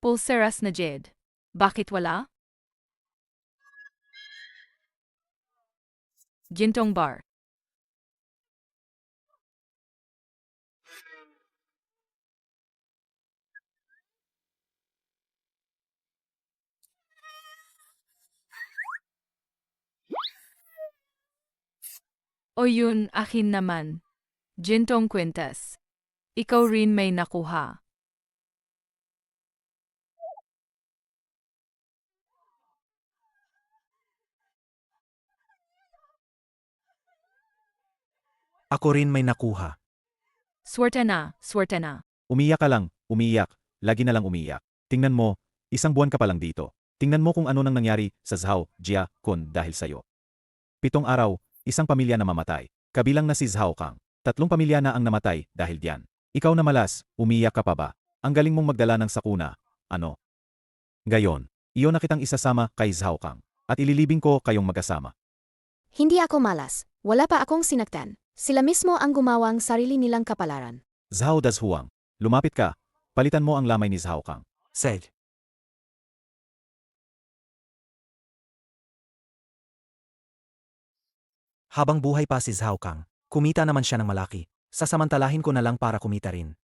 Pulseras na jade. Bakit wala? Gintong bar. O yun, akin naman. Gintong kwintas. Ikaw rin may nakuha. Ako rin may nakuha. Swerte na, swerte na. Umiyak ka lang, umiyak, lagi na lang umiyak. Tingnan mo, isang buwan ka pa lang dito. Tingnan mo kung ano nang nangyari sa Zhao, Jia, Kun dahil sa'yo. 7 araw, isang pamilya na mamatay. Kabilang na si Zhao Kang. 3 pamilya na ang namatay dahil diyan. Ikaw na malas, umiyak ka pa ba? Ang galing mong magdala ng sakuna. Ano? Gayon, iyon na kitang isasama kay Zhao Kang. At ililibing ko kayong magkasama. Hindi ako malas. Wala pa akong sinaktan. Sila mismo ang gumawang sarili nilang kapalaran. Zhao Dazhuang, lumapit ka. Palitan mo ang lamay ni Zhao Kang. Sed. Habang buhay pa si Zhao Kang, kumita naman siya ng malaki. Sasamantalahin ko na lang para kumita rin.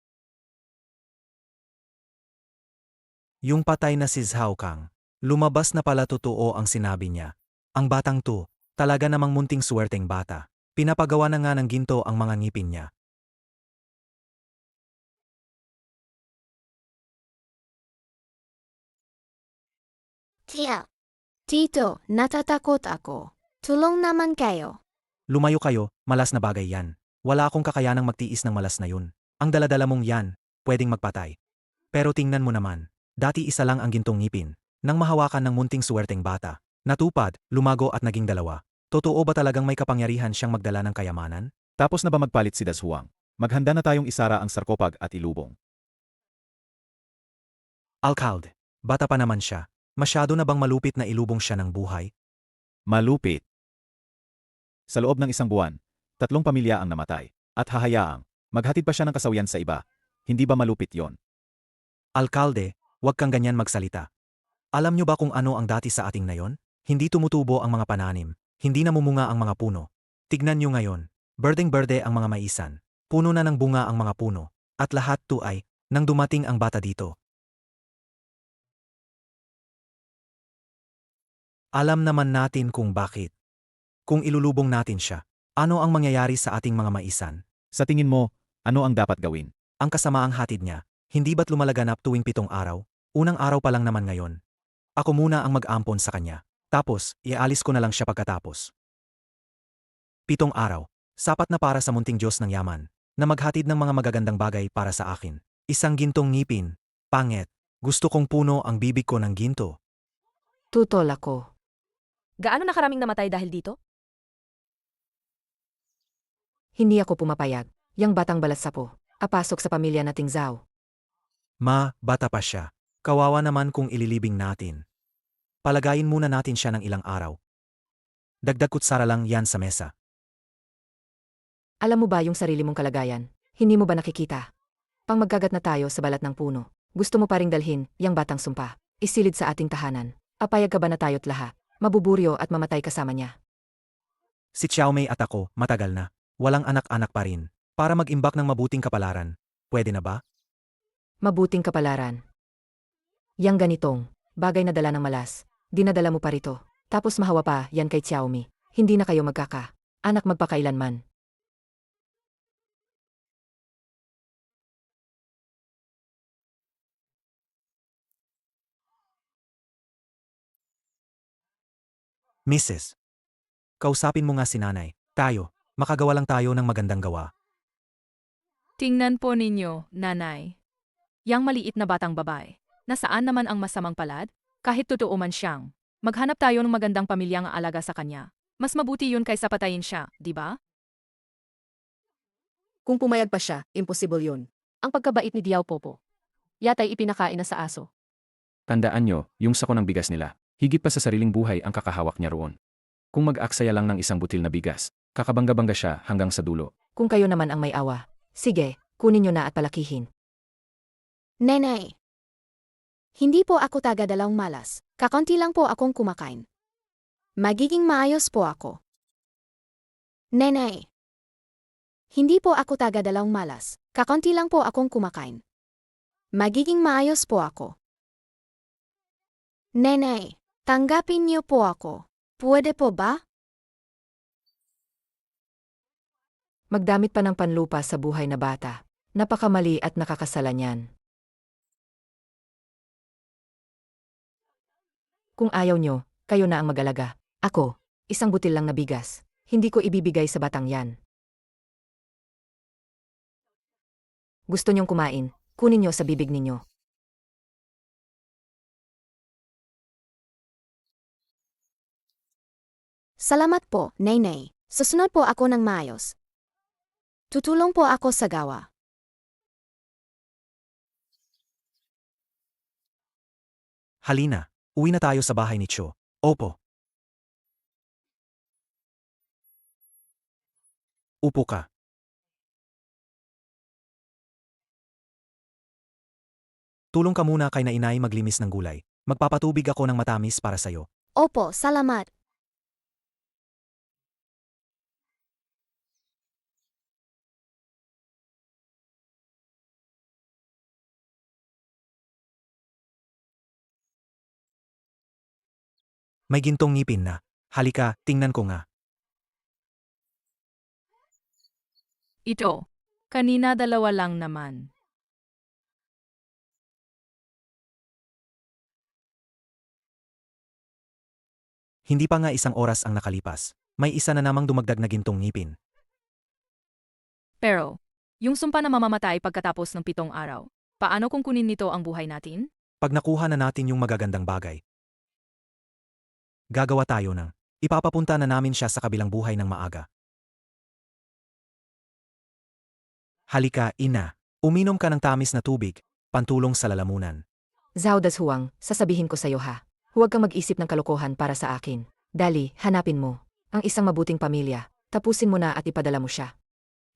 Yung patay na si Zhao Kang, lumabas na pala totoo ang sinabi niya. Ang batang to, talaga namang munting suwerteng bata. Pinapagawa na nga ng ginto ang mga ngipin niya. Tia. Tito, natatakot ako. Tulong naman kayo. Lumayo kayo, malas na bagay yan. Wala akong kakayanang magtiis ng malas na yun. Ang daladala mong yan, pwedeng magpatay. Pero tingnan mo naman, dati isa lang ang gintong ngipin. Nang mahawakan ng munting suwerteng bata, natupad, lumago at naging 2. Totoo ba talagang may kapangyarihan siyang magdala ng kayamanan? Tapos na ba magpalit si Dazhuang? Maghanda na tayong isara ang sarkopag at ilubong. Alcalde, bata pa naman siya. Masyado na bang malupit na ilubong siya ng buhay? Malupit. Sa loob ng 1 buwan, 3 pamilya ang namatay. At hahayaang, maghatid pa siya ng kasawian sa iba. Hindi ba malupit yon? Alcalde, huwag kang ganyan magsalita. Alam niyo ba kung ano ang dati sa ating nayon? Hindi tumutubo ang mga pananim. Hindi namumunga ang mga puno. Tignan niyo ngayon, berdeng-berde ang mga maisan. Puno na ng bunga ang mga puno. At lahat to ay, nang dumating ang bata dito. Alam naman natin kung bakit. Kung ilulubong natin siya, ano ang mangyayari sa ating mga maisan? Sa tingin mo, ano ang dapat gawin? Ang kasamaang hatid niya, hindi ba't lumalaganap tuwing 7 araw? Unang araw pa lang naman ngayon. Ako muna ang mag-ampon sa kanya. Tapos, ialis ko na lang siya pagkatapos. 7 araw, sapat na para sa munting Diyos ng yaman, na maghatid ng mga magagandang bagay para sa akin. Isang gintong ngipin, pangit. Gusto kong puno ang bibig ko ng ginto. Tutol ako. Gaano na karaming namatay dahil dito? Hindi ako pumapayag. Yang batang balatsapo, apasok sa pamilya nating Zhao. Ma, bata pa siya. Kawawa naman kung ililibing natin. Palagayin muna natin siya ng ilang araw. Dagdag kutsara lang yan sa mesa. Alam mo ba yung sarili mong kalagayan? Hindi mo ba nakikita? Pang magkagat na tayo sa balat ng puno. Gusto mo pa ring dalhin, yang batang sumpa. Isilid sa ating tahanan. Apayag ka ba na tayo't lahat? Mabuburyo at mamatay kasama niya. Si Xiaomei at ako, matagal na. Walang anak-anak pa rin. Para mag-imbak ng mabuting kapalaran. Pwede na ba? Mabuting kapalaran. Yang ganitong, bagay na dala ng malas. Dinadala mo pa rito. Tapos mahawa pa, yan kay Xiaomi. Hindi na kayo magkaka. Anak magpakailanman. Mrs. Kausapin mo nga si nanay. Tayo, makagawa lang tayo ng magandang gawa. Tingnan po ninyo, nanay. Yang maliit na batang babae. Nasaan naman ang masamang palad? Kahit totoo man siyang. Maghanap tayo ng magandang pamilyang aalaga sa kanya. Mas mabuti yun kaysa patayin siya, di ba? Kung pumayag pa siya, imposible yun. Ang pagkabait ni Diao Popo. Yata'y ipinakain na sa aso. Tandaan nyo, yung sako ng bigas nila, higit pa sa sariling buhay ang kakahawak niya roon. Kung mag-aksaya lang ng isang butil na bigas, kakabangga-bangga siya hanggang sa dulo. Kung kayo naman ang may awa, sige, kunin nyo na at palakihin. Nenay. Hindi po ako taga-dalawang malas. Kakonti lang po akong kumakain. Magiging maayos po ako. Nenay. Hindi po ako taga-dalawang malas. Kakonti lang po akong kumakain. Magiging maayos po ako. Nenay, tanggapin niyo po ako. Pwede po ba? Magdamit pa ng panlupa sa buhay na bata. Napakamali at nakakasala niyan. Kung ayaw nyo, kayo na ang mag-alaga. Ako, isang butil lang na bigas. Hindi ko ibibigay sa batang yan. Gusto nyong kumain, kunin nyo sa bibig ninyo. Salamat po, Nenay. Susunod po ako ng maayos. Tutulong po ako sa gawa. Halina, uwi na tayo sa bahay ni Cho. Opo. Upo ka. Tulong ka muna kay na inay maglimis ng gulay. Magpapatubig ako ng matamis para sa'yo. Opo, salamat. May gintong ngipin na. Halika, tingnan ko nga. Ito. Kanina dalawa lang naman. Hindi pa nga isang oras ang nakalipas. May isa na namang dumagdag na gintong ngipin. Pero, yung sumpa na mamamatay pagkatapos ng 7 araw, paano kung kunin nito ang buhay natin? Pag nakuha na natin yung magagandang bagay, gagawa tayo ng ipapapunta na namin siya sa kabilang buhay ng maaga. Halika, ina. Uminom ka ng tamis na tubig, pantulong sa lalamunan. Zhao Dashuang, sasabihin ko sa'yo ha. Huwag kang mag-isip ng kalokohan para sa akin. Dali, hanapin mo ang isang mabuting pamilya. Tapusin mo na at ipadala mo siya.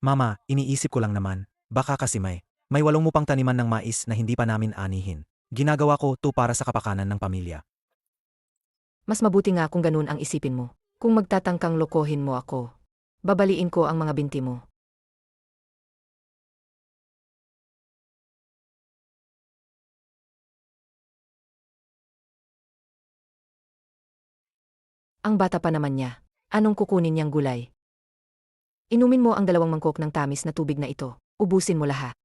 Mama, iniisip ko lang naman, baka kasi may 8 mo pang taniman ng mais na hindi pa namin anihin. Ginagawa ko to para sa kapakanan ng pamilya. Mas mabuti nga kung ganun ang isipin mo. Kung magtatangkang lokohin mo ako, babaliin ko ang mga binti mo. Ang bata pa naman niya. Anong kukunin niyang gulay? Inumin mo ang 2 mangkok ng tamis na tubig na ito. Ubusin mo lahat.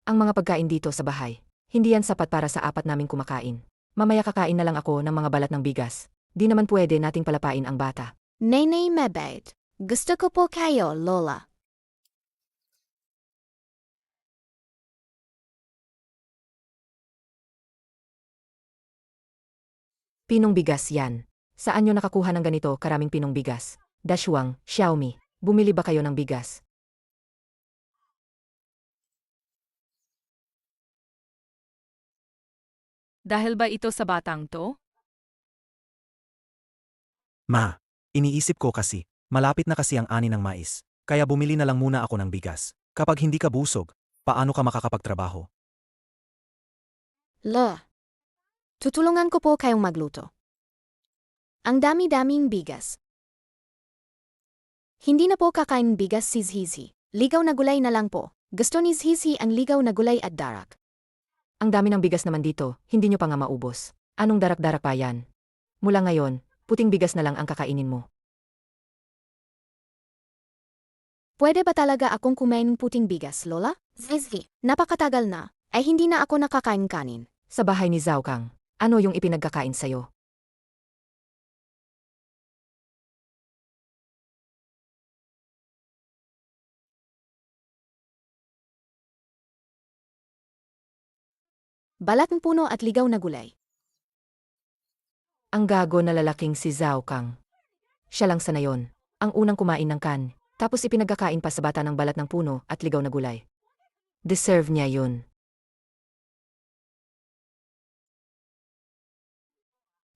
Ang mga pagkain dito sa bahay, hindi yan sapat para sa 4 naming kumakain. Mamaya kakain na lang ako ng mga balat ng bigas. Di naman pwede nating palapain ang bata. Nenay mabait. Gusto ko po kayo, Lola. Pinong bigas yan. Saan nyo nakakuha ng ganito karaming pinong bigas? Dashuang, Xiaomi, bumili ba kayo ng bigas? Dahil ba ito sa batang to? Ma, iniisip ko kasi, malapit na kasi ang ani ng mais. Kaya bumili na lang muna ako ng bigas. Kapag hindi ka busog, paano ka makakapagtrabaho? La. Tutulungan ko po kayong magluto. Ang dami-daming bigas. Hindi na po kakain bigas si Zhizi. Ligaw na gulay na lang po. Gusto ni Zhizi ang ligaw na gulay at darak. Ang dami ng bigas naman dito, hindi nyo pa nga maubos. Anong darak-darak pa yan? Mula ngayon, puting bigas na lang ang kakainin mo. Pwede ba talaga akong kumain ng puting bigas, Lola? Zhizi, napakatagal na, ay hindi na ako nakakain kanin. Sa bahay ni Zhao Kang, ano yung ipinagkakain sa'yo? Balat ng puno at ligaw na gulay. Ang gago na lalaking si Zhao Kang. Siya lang sana yon, ang unang kumain ng kan, tapos ipinagkakain pa sa bata ng balat ng puno at ligaw na gulay. Deserve niya yun.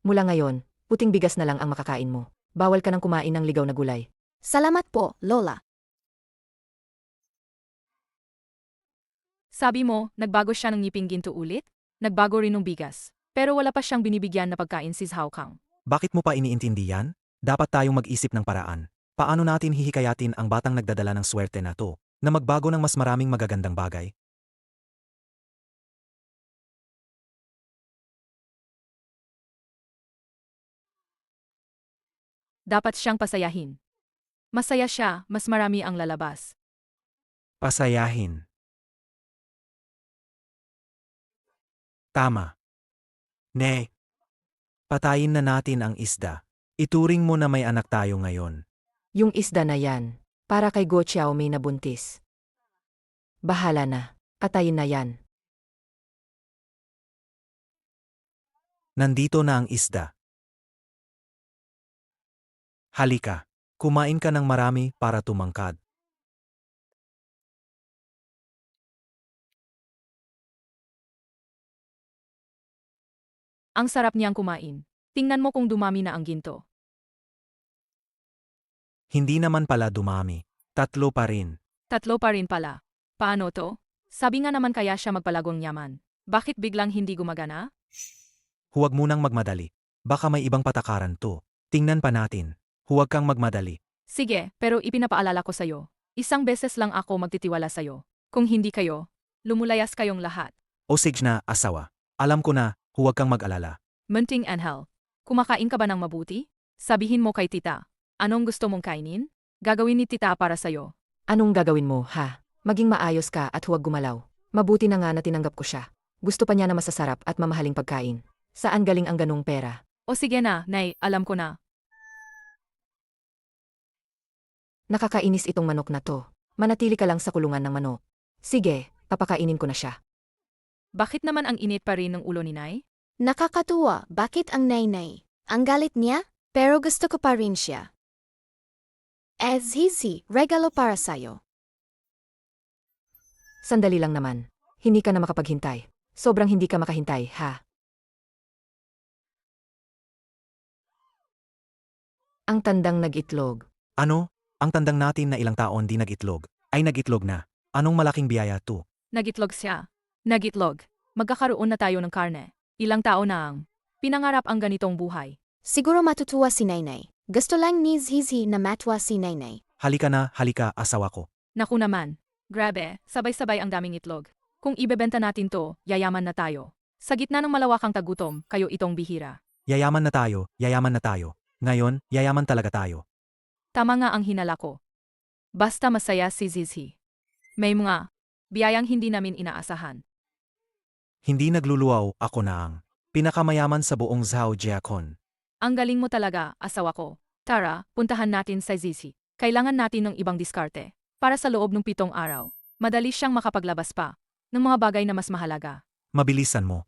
Mula ngayon, puting bigas na lang ang makakain mo. Bawal ka nang kumain ng ligaw na gulay. Salamat po, Lola. Sabi mo, nagbago siya ng ngiping ginto ulit? Nagbago rin ng bigas. Pero wala pa siyang binibigyan na pagkain si Zhao Kang. Bakit mo pa iniintindi yan? Dapat tayong mag-isip ng paraan. Paano natin hihikayatin ang batang nagdadala ng swerte na to, na magbago ng mas maraming magagandang bagay? Dapat siyang pasayahin. Masaya siya, mas marami ang lalabas. Pasayahin. Tama. Ne. Patayin na natin ang isda. Ituring mo na may anak tayo ngayon. Yung isda na yan, para kay Go Xiaomei na buntis. Bahala na, patayin na yan. Nandito na ang isda. Halika, kumain ka ng marami para tumangkad. Ang sarap niyang kumain. Tingnan mo kung dumami na ang ginto. Hindi naman pala dumami. 3 pa rin. 3 pa rin pala. Paano to? Sabi nga naman kaya siya magpalagong yaman. Bakit biglang hindi gumagana? Huwag munang magmadali. Baka may ibang patakaran to. Tingnan pa natin. Huwag kang magmadali. Sige, pero ipinapaalala ko sa'yo. Isang beses lang ako magtitiwala sa'yo. Kung hindi kayo, lumulayas kayong lahat. O sige na, asawa. Alam ko na, huwag kang mag-alala. Munting Angel, kumakain ka ba ng mabuti? Sabihin mo kay tita. Anong gusto mong kainin? Gagawin ni tita para sa'yo. Anong gagawin mo, ha? Maging maayos ka at huwag gumalaw. Mabuti na nga na tinanggap ko siya. Gusto pa niya na masasarap at mamahaling pagkain. Saan galing ang ganong pera? O sige na, Nay, alam ko na. Nakakainis itong manok na to. Manatili ka lang sa kulungan ng manok. Sige, papakainin ko na siya. Bakit naman ang init pa rin ng ulo ni Nay? Nakakatuwa, bakit ang nainay? Ang galit niya? Pero gusto ko pa rin siya. As hisi, regalo para sa'yo. Sandali lang naman. Hindi ka na makapaghintay. Sobrang hindi ka makahintay, ha? Ang tandang nag-itlog. Ano? Ang tandang natin na ilang taon di nag-itlog, ay nag-itlog na. Anong malaking biyaya to? Nagitlog siya. Nagitlog. Magkakaroon na tayo ng karne. Ilang tao na ang pinangarap ang ganitong buhay. Siguro matutuwa si Nainay. Gusto lang ni Zizi na matwa si Nainay. Halika na, halika, asawa ko. Naku naman. Grabe, sabay-sabay ang daming itlog. Kung ibebenta natin to, yayaman na tayo. Sa gitna ng malawakang tagutom, kayo itong bihira. Yayaman na tayo, yayaman na tayo. Ngayon, yayaman talaga tayo. Tama nga ang hinala ko. Basta masaya si Zizi. May mga biyayang hindi namin inaasahan. Hindi nagluluwaw, ako na ang pinakamayaman sa buong Zhao Jiakon. Ang galing mo talaga, asawa ko. Tara, puntahan natin sa Zizi. Kailangan natin ng ibang diskarte. Para sa loob ng 7 araw, madali siyang makapaglabas pa ng mga bagay na mas mahalaga. Mabilisan mo.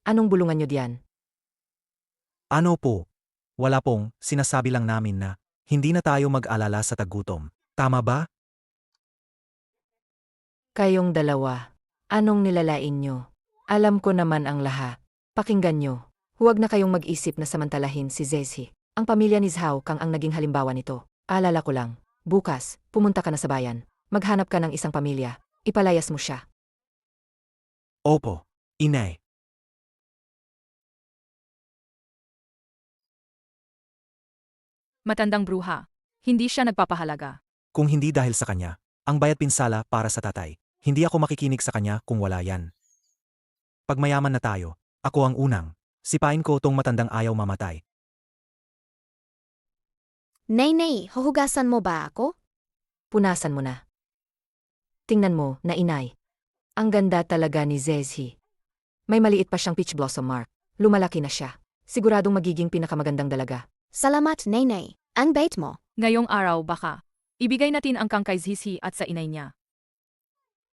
Anong bulungan nyo diyan? Ano po? Wala pong, sinasabi lang namin na hindi na tayo mag-alala sa tagutom. Tama ba? Kayong dalawa. Anong nilalain nyo? Alam ko naman ang lahat. Pakinggan nyo. Huwag na kayong mag-isip na samantalahin si Zezi. Ang pamilya ni Zhao Kang ang naging halimbawa nito. Alala ko lang. Bukas, pumunta ka na sa bayan. Maghanap ka ng isang pamilya. Ipalayas mo siya. Opo, inay. Matandang bruha. Hindi siya nagpapahalaga. Kung hindi dahil sa kanya, ang bayad pinsala para sa tatay. Hindi ako makikinig sa kanya kung wala yan. Pag mayaman na tayo, ako ang unang. Sipain ko tong matandang ayaw mamatay. Nainay, huhugasan mo ba ako? Punasan mo na. Tingnan mo, na inay. Ang ganda talaga ni Zezi. May maliit pa siyang peach blossom mark. Lumalaki na siya. Siguradong magiging pinakamagandang dalaga. Salamat, Nainay. Ang bait mo. Ngayong araw baka, ibigay natin ang kang kay Zizi at sa inay niya.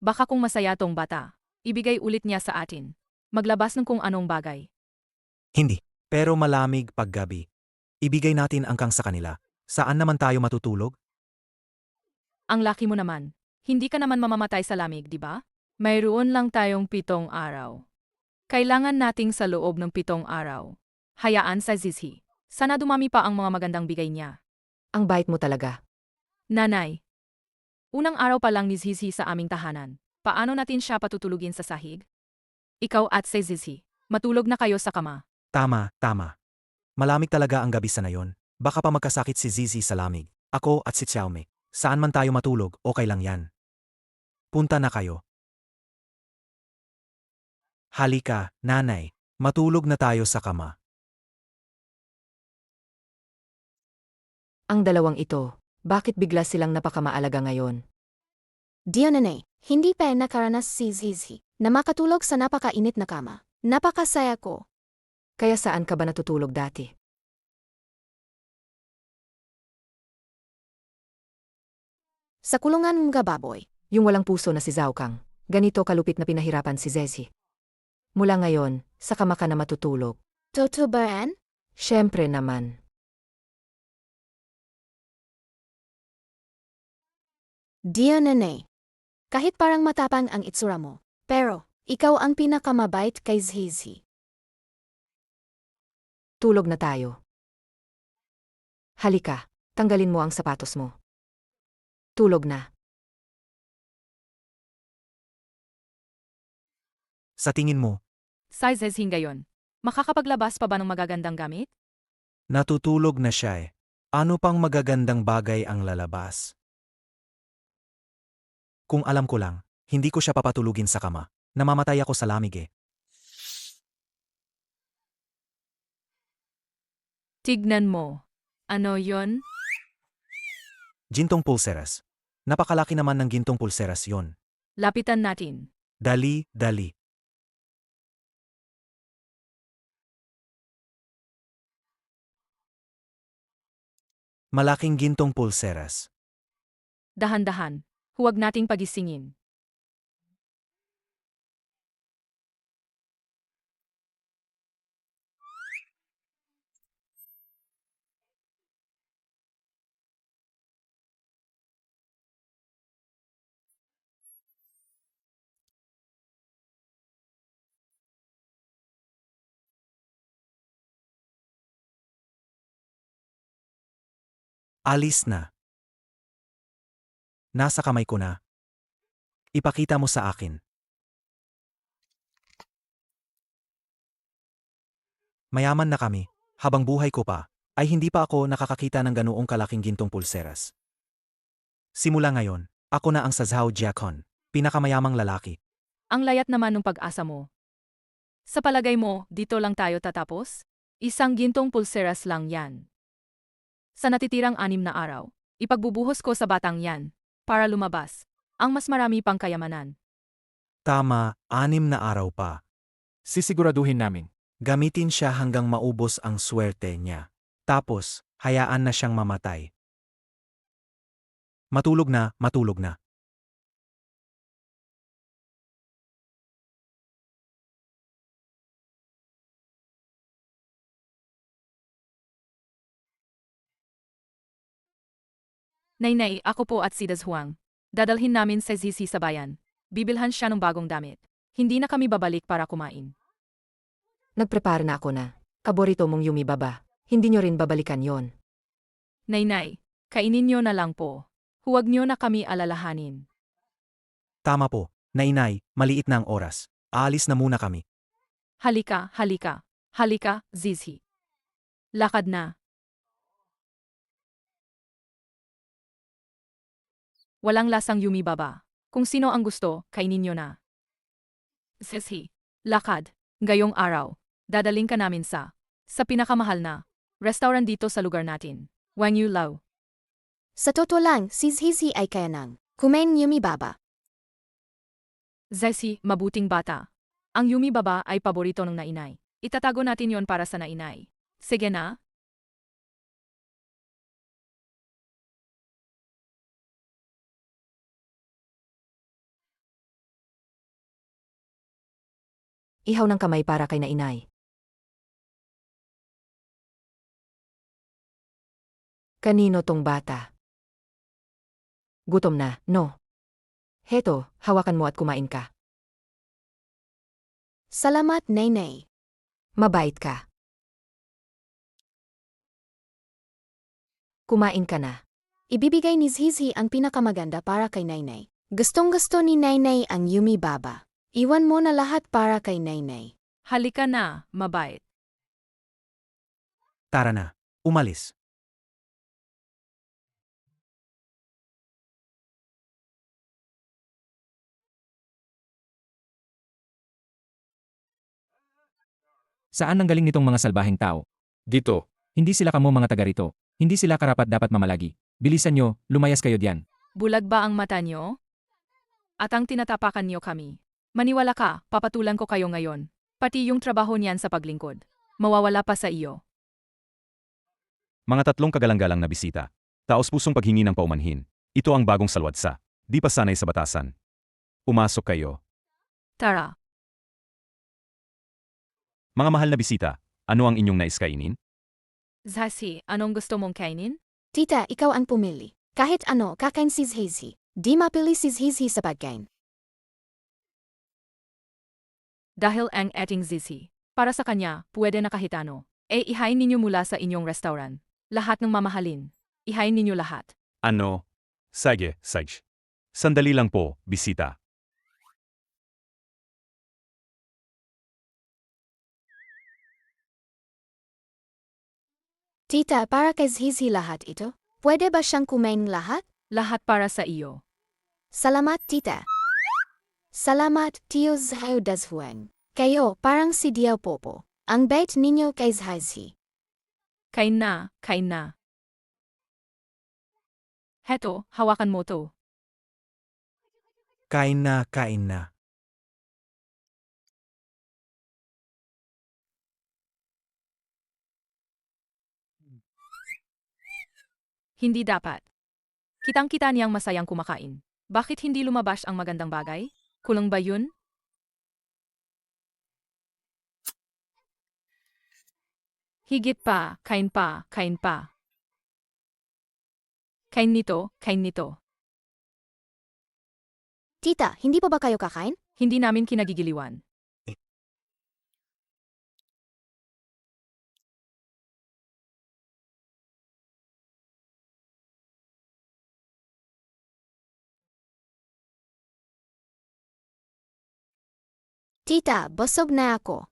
Baka kung masaya tong bata, ibigay ulit niya sa atin. Maglabas ng kung anong bagay. Hindi. Pero malamig paggabi. Ibigay natin ang kang sa kanila. Saan naman tayo matutulog? Ang laki mo naman. Hindi ka naman mamamatay sa lamig, di ba? Mayroon lang tayong 7 araw. Kailangan nating sa loob ng 7 araw. Hayaan sa Zizi. Sana dumami pa ang mga magandang bigay niya. Ang bait mo talaga. Nanay. Unang araw pa lang ni Zizi sa aming tahanan. Paano natin siya patutulugin sa sahig? Ikaw at si Zizi, matulog na kayo sa kama. Tama, tama. Malamig talaga ang gabi sa nayon. Baka pa magkasakit si Zizi sa lamig. Ako at si Xiaomi. Saan man tayo matulog, okay lang yan. Punta na kayo. Halika, nanay. Matulog na tayo sa kama. Ang dalawang ito, bakit bigla silang napakamaalaga ngayon? Nanay, hindi pa nakaranas si Zizi na makatulog sa napakainit na kama. Napakasaya ko. Kaya saan ka ba natutulog dati? Sa kulungan mga baboy. Yung walang puso na si Zhao Kang. Ganito kalupit na pinahirapan si Zezi. Mula ngayon, sa kama ka na matutulog. Totoo ba yan? Siyempre naman. Nanay. Kahit parang matapang ang itsura mo, pero ikaw ang pinakamabait kay Zizi. Tulog na tayo. Halika, tanggalin mo ang sapatos mo. Tulog na. Sa tingin mo, Sa Zizi ngayon, makakapaglabas pa ba ng magagandang gamit? natutulog na siya eh. Ano pang magagandang bagay ang lalabas? Kung alam ko lang, hindi ko siya papatulugin sa kama. Namamatay ako sa lamig eh. Tignan mo. Ano yon? Gintong pulseras. Napakalaki naman ng gintong pulseras yon. Lapitan natin. Dali, dali. Malaking gintong pulseras. Dahan-dahan. Huwag nating pagisingin. Alis na. Nasa kamay ko na. Ipakita mo sa akin. Mayaman na kami. Habang buhay ko pa, ay hindi pa ako nakakakita ng ganoong kalaking gintong pulseras. Simula ngayon, ako na ang sa Zhao Jiakon, pinakamayamang lalaki. Ang layat naman ng pag-asa mo. Sa palagay mo, dito lang tayo tatapos? Isang gintong pulseras lang yan. Sa natitirang 6 na araw, ipagbubuhos ko sa batang yan, para lumabas, ang mas marami pang kayamanan. Tama, 6 na araw pa. Sisiguraduhin namin. Gamitin siya hanggang maubos ang swerte niya. Tapos, hayaan na siyang mamatay. Matulog na, matulog na. Nainay, ako po at si Dazhuang. Dadalhin namin sa Zizi sa bayan. Bibilhan siya ng bagong damit. Hindi na kami babalik para kumain. Nagprepare na ako na. Paborito mong Yumi Baba. Hindi nyo rin babalikan yon. Nainay, kainin niyo na lang po. Huwag niyo na kami alalahanin. Tama po, nainay, maliit na ang oras. Aalis na muna kami. Halika, halika. Halika, Zizi. Lakad na. Walang lasang Yumi Baba. Kung sino ang gusto, kainin niyo na. Zizi, lakad. Ngayong araw, dadaling ka namin sa pinakamahal na restaurant dito sa lugar natin. Wang Yu Lao. Sa totoo lang, si Zizi ay kaya nang kumain Yumi Baba. Zizi, mabuting bata. Ang Yumi Baba ay paborito ng nainay. Itatago natin yon para sa nainay. Sige na. Ihaw ng kamay para kay nainay. Kanino tong bata? Gutom na, no? Heto, hawakan mo at kumain ka. Salamat, Nainay. Mabait ka. Kumain ka na. Ibibigay ni Zizi ang pinakamaganda para kay Nainay. Gustong-gusto ni Nainay ang Yumi Baba. Iwan mo na lahat para kay Nainay. Halika na, mabait. Tara na, umalis. Saan nanggaling nitong mga salbaheng tao? Dito. Hindi sila kamo mga taga rito. Hindi sila karapat dapat mamalagi. Bilisan nyo, lumayas kayo diyan. Bulag ba ang mata nyo? At ang tinatapakan nyo kami. Maniwala ka, papatulan ko kayo ngayon. Pati yung trabaho niyan sa paglingkod. Mawawala pa sa iyo. Mga 3 kagalang-galang na bisita. Taos-pusong paghingi ng paumanhin. Ito ang bagong salwadsa. Di pa sanay sa batasan. Pumasok kayo. Tara, Mga mahal na bisita, ano ang inyong nais kainin? Zazi, anong gusto mong kainin? Tita, ikaw ang pumili. Kahit ano, kakain si Zizi. Di mapili si Zizi sa pagkain. Dahil ang ating Zizi. Para sa kanya, pwede na kahit ano. Ihain ninyo mula sa inyong restaurant. Lahat ng mamahalin. Ihain ninyo lahat. Ano? Sige. Sandali lang po, bisita. Tita, para kay Zizi lahat ito? Pwede ba siyang kumain lahat? Lahat para sa iyo. Salamat, tita. Salamat, Tio Zhao Dashuan. Kayo, parang si Diao Popo. Ang bait ninyo kay Zizi. Kain na, kain na. Heto, hawakan mo to. Kain na, kain na. Hindi dapat. Kitang-kita niyang masayang kumakain. Bakit hindi lumabas ang magandang bagay? Kulang ba yun? Higit pa, kain pa, kain pa. Kain nito, kain nito. Tita, hindi pa ba kayo kakain? Hindi namin kinagigiliwan. Tita, busog na ako.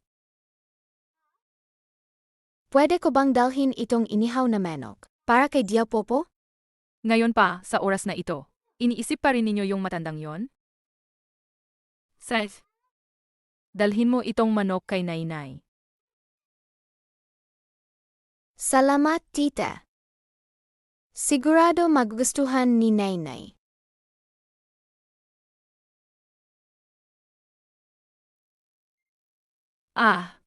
Pwede ko bang dalhin itong inihaw na manok para kay Diao Popo? Ngayon pa, sa oras na ito. Iniisip pa rin ninyo yung matandang yon? Seth, dalhin mo itong manok kay Nainay. Salamat, tita. Sigurado magugustuhan ni Nainay. Ah.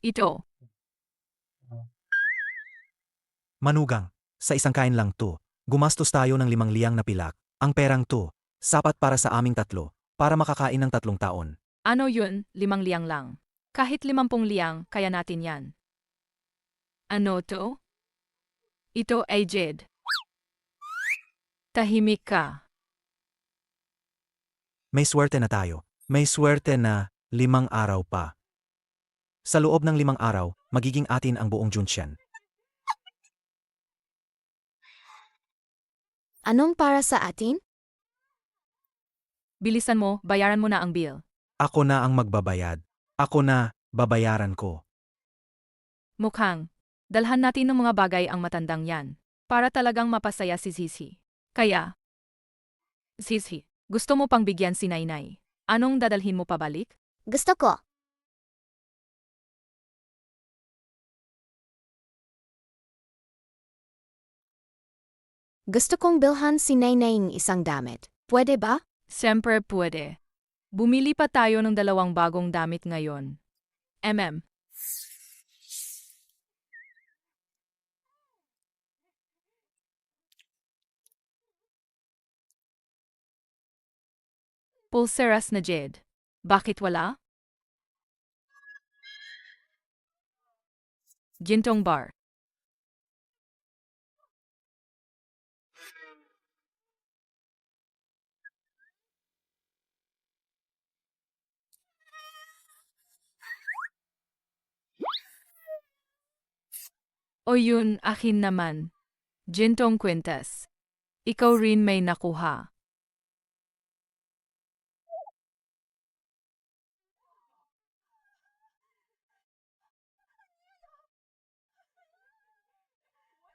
Ito. Manugang, sa isang kain lang to. Gumastos tayo ng 5 liyang na pilak. Ang perang to, sapat para sa aming 3, para makakain ng 3 taon. Ano yun, 5 liyang lang. Kahit 50 liyang, kaya natin yan. Ano to? Ito ay Jed. Tahimik ka. May swerte na tayo. May swerte na 5 araw pa. Sa loob ng 5 araw, magiging atin ang buong Junshan. Anong para sa atin? Bilisan mo, bayaran mo na ang bill. Ako na ang magbabayad. Ako na, babayaran ko. Mukhang, dalhan natin ng mga bagay ang matandang yan. Para talagang mapasaya si Zizi. Kaya, Zizi, gusto mo pang bigyan si Nainay. Anong dadalhin mo pabalik? Gusto ko. Gusto kong bilhan si Nainay ng isang damit. Pwede ba? Siyempre pwede. Bumili pa tayo ng 2 bagong damit ngayon. Pulseras na Jed. Bakit wala? Gintong bar. O yun, akin naman. Gintong kwintas. Ikaw rin may nakuha.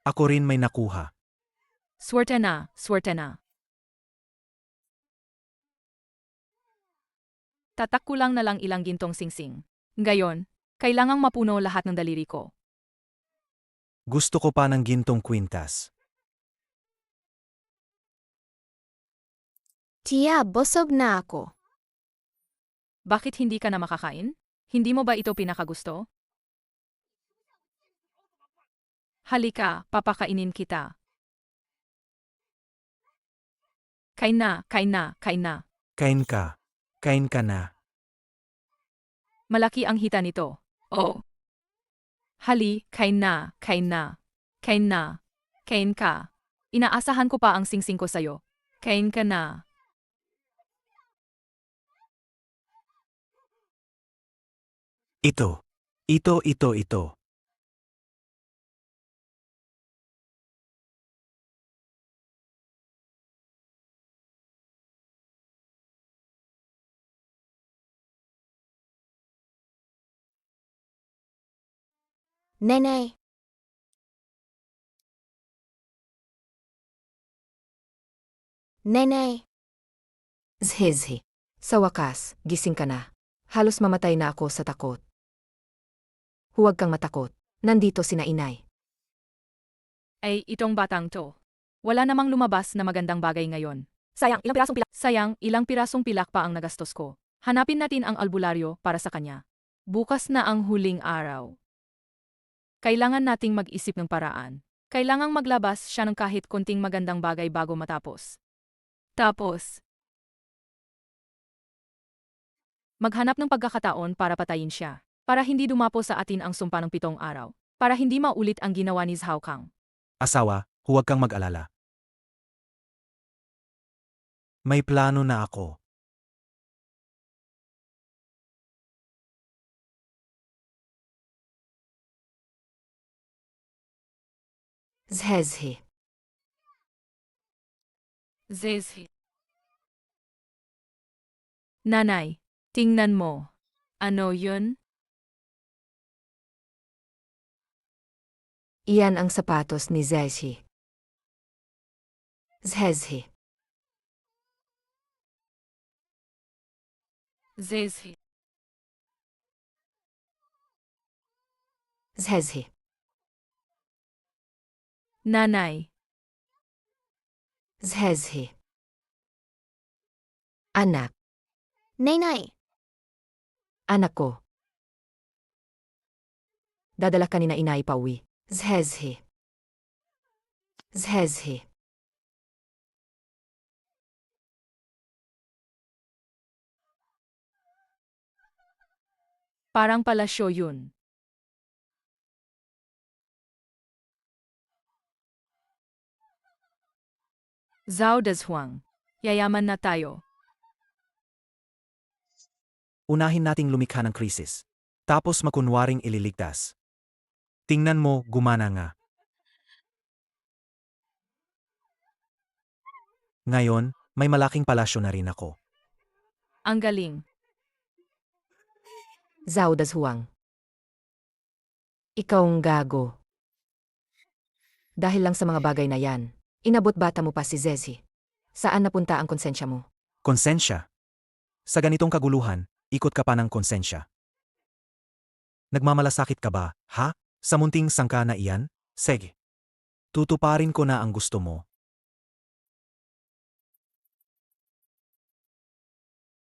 Ako rin may nakuha. Swerte na, swerte na. Tatak ko lang na lang ilang gintong singsing. Ngayon, kailangang mapuno lahat ng daliri ko. Gusto ko pa ng gintong kwintas. Tia, busog na ako. Bakit hindi ka na makakain? Hindi mo ba ito pinakagusto? Halika, papakainin kita. Kain na, kain na, kain na. Kain ka. Kain ka na. Malaki ang hita nito. Oh. Hali, kain na, kain na. Kain na. Kain ka. Inaasahan ko pa ang singsing ko sa'yo. Kain ka na. Ito. Ito. Nenay. Nenay. Zhezhi. Sa wakas, gising ka na. Halos mamatay na ako sa takot. Huwag kang matakot. Nandito sina inay. Ay, itong batang to. Wala namang lumabas na magandang bagay ngayon. Sayang, ilang pirasong pilak pa ang nagastos ko. Hanapin natin ang albularyo para sa kanya. Bukas na ang huling araw. Kailangan nating mag-isip ng paraan. Kailangang maglabas siya ng kahit konting magandang bagay bago matapos. Tapos, maghanap ng pagkakataon para patayin siya. Para hindi dumapo sa atin ang sumpa ng 7 araw. Para hindi maulit ang ginawa ni Zhao Kang. Asawa, huwag kang mag-alala. May plano na ako. Zhezhi. Zezhi. Nanay, tingnan mo. Ano yun? Iyan ang sapatos ni Zhezhi. Zhezhi. Zezhi. Zhezhi. Nanay. Zhezhi. Anak. Nenay. Anak ko. Dadala ka ni na inay pauwi. Zhezhi. Zhezhi. Parang palasyo yun. Zhao Dezhuang. Yayaman na tayo. Unahin nating lumikha ng krisis. Tapos makunwaring ililigtas. Tingnan mo, gumana nga. Ngayon, may malaking palasyo na rin ako. Ang galing. Zhao Dezhuang. Ikaw ang gago. Dahil lang sa mga bagay na yan, inabot bata mo pa si Zhezhi. Saan napunta ang konsensya mo? Konsensya. Sa ganitong kaguluhan, ikot ka pa ng konsensya. Nagmamalasakit ka ba, ha? Sa munting sangka na iyan? Sige. Tutuparin ko na ang gusto mo.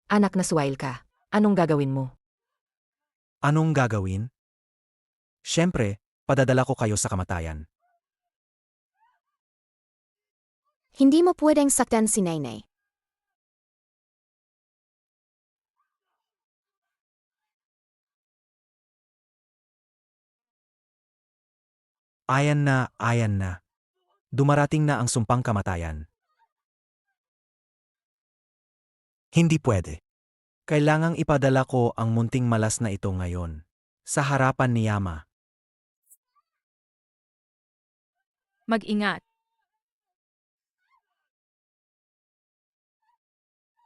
Anak na suwail ka. Anong gagawin mo? Anong gagawin? Siyempre, padadala ko kayo sa kamatayan. Hindi mo pwedeng saktan si Nenay. Ayan na. Dumarating na ang sumpang kamatayan. Hindi pwede. Kailangang ipadala ko ang munting malas na ito ngayon. Sa harapan ni Yama. Mag-ingat.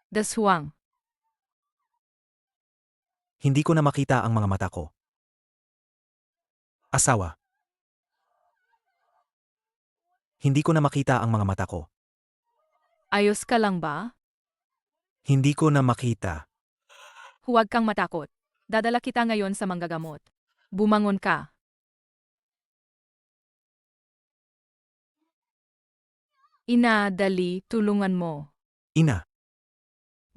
Daswang. Hindi ko na makita ang mga mata ko. Asawa. Hindi ko na makita ang mga mata ko. Ayos ka lang ba? Hindi ko na makita. Huwag kang matakot. Dadala kita ngayon sa manggagamot. Bumangon ka. Ina, dali, tulungan mo. Ina,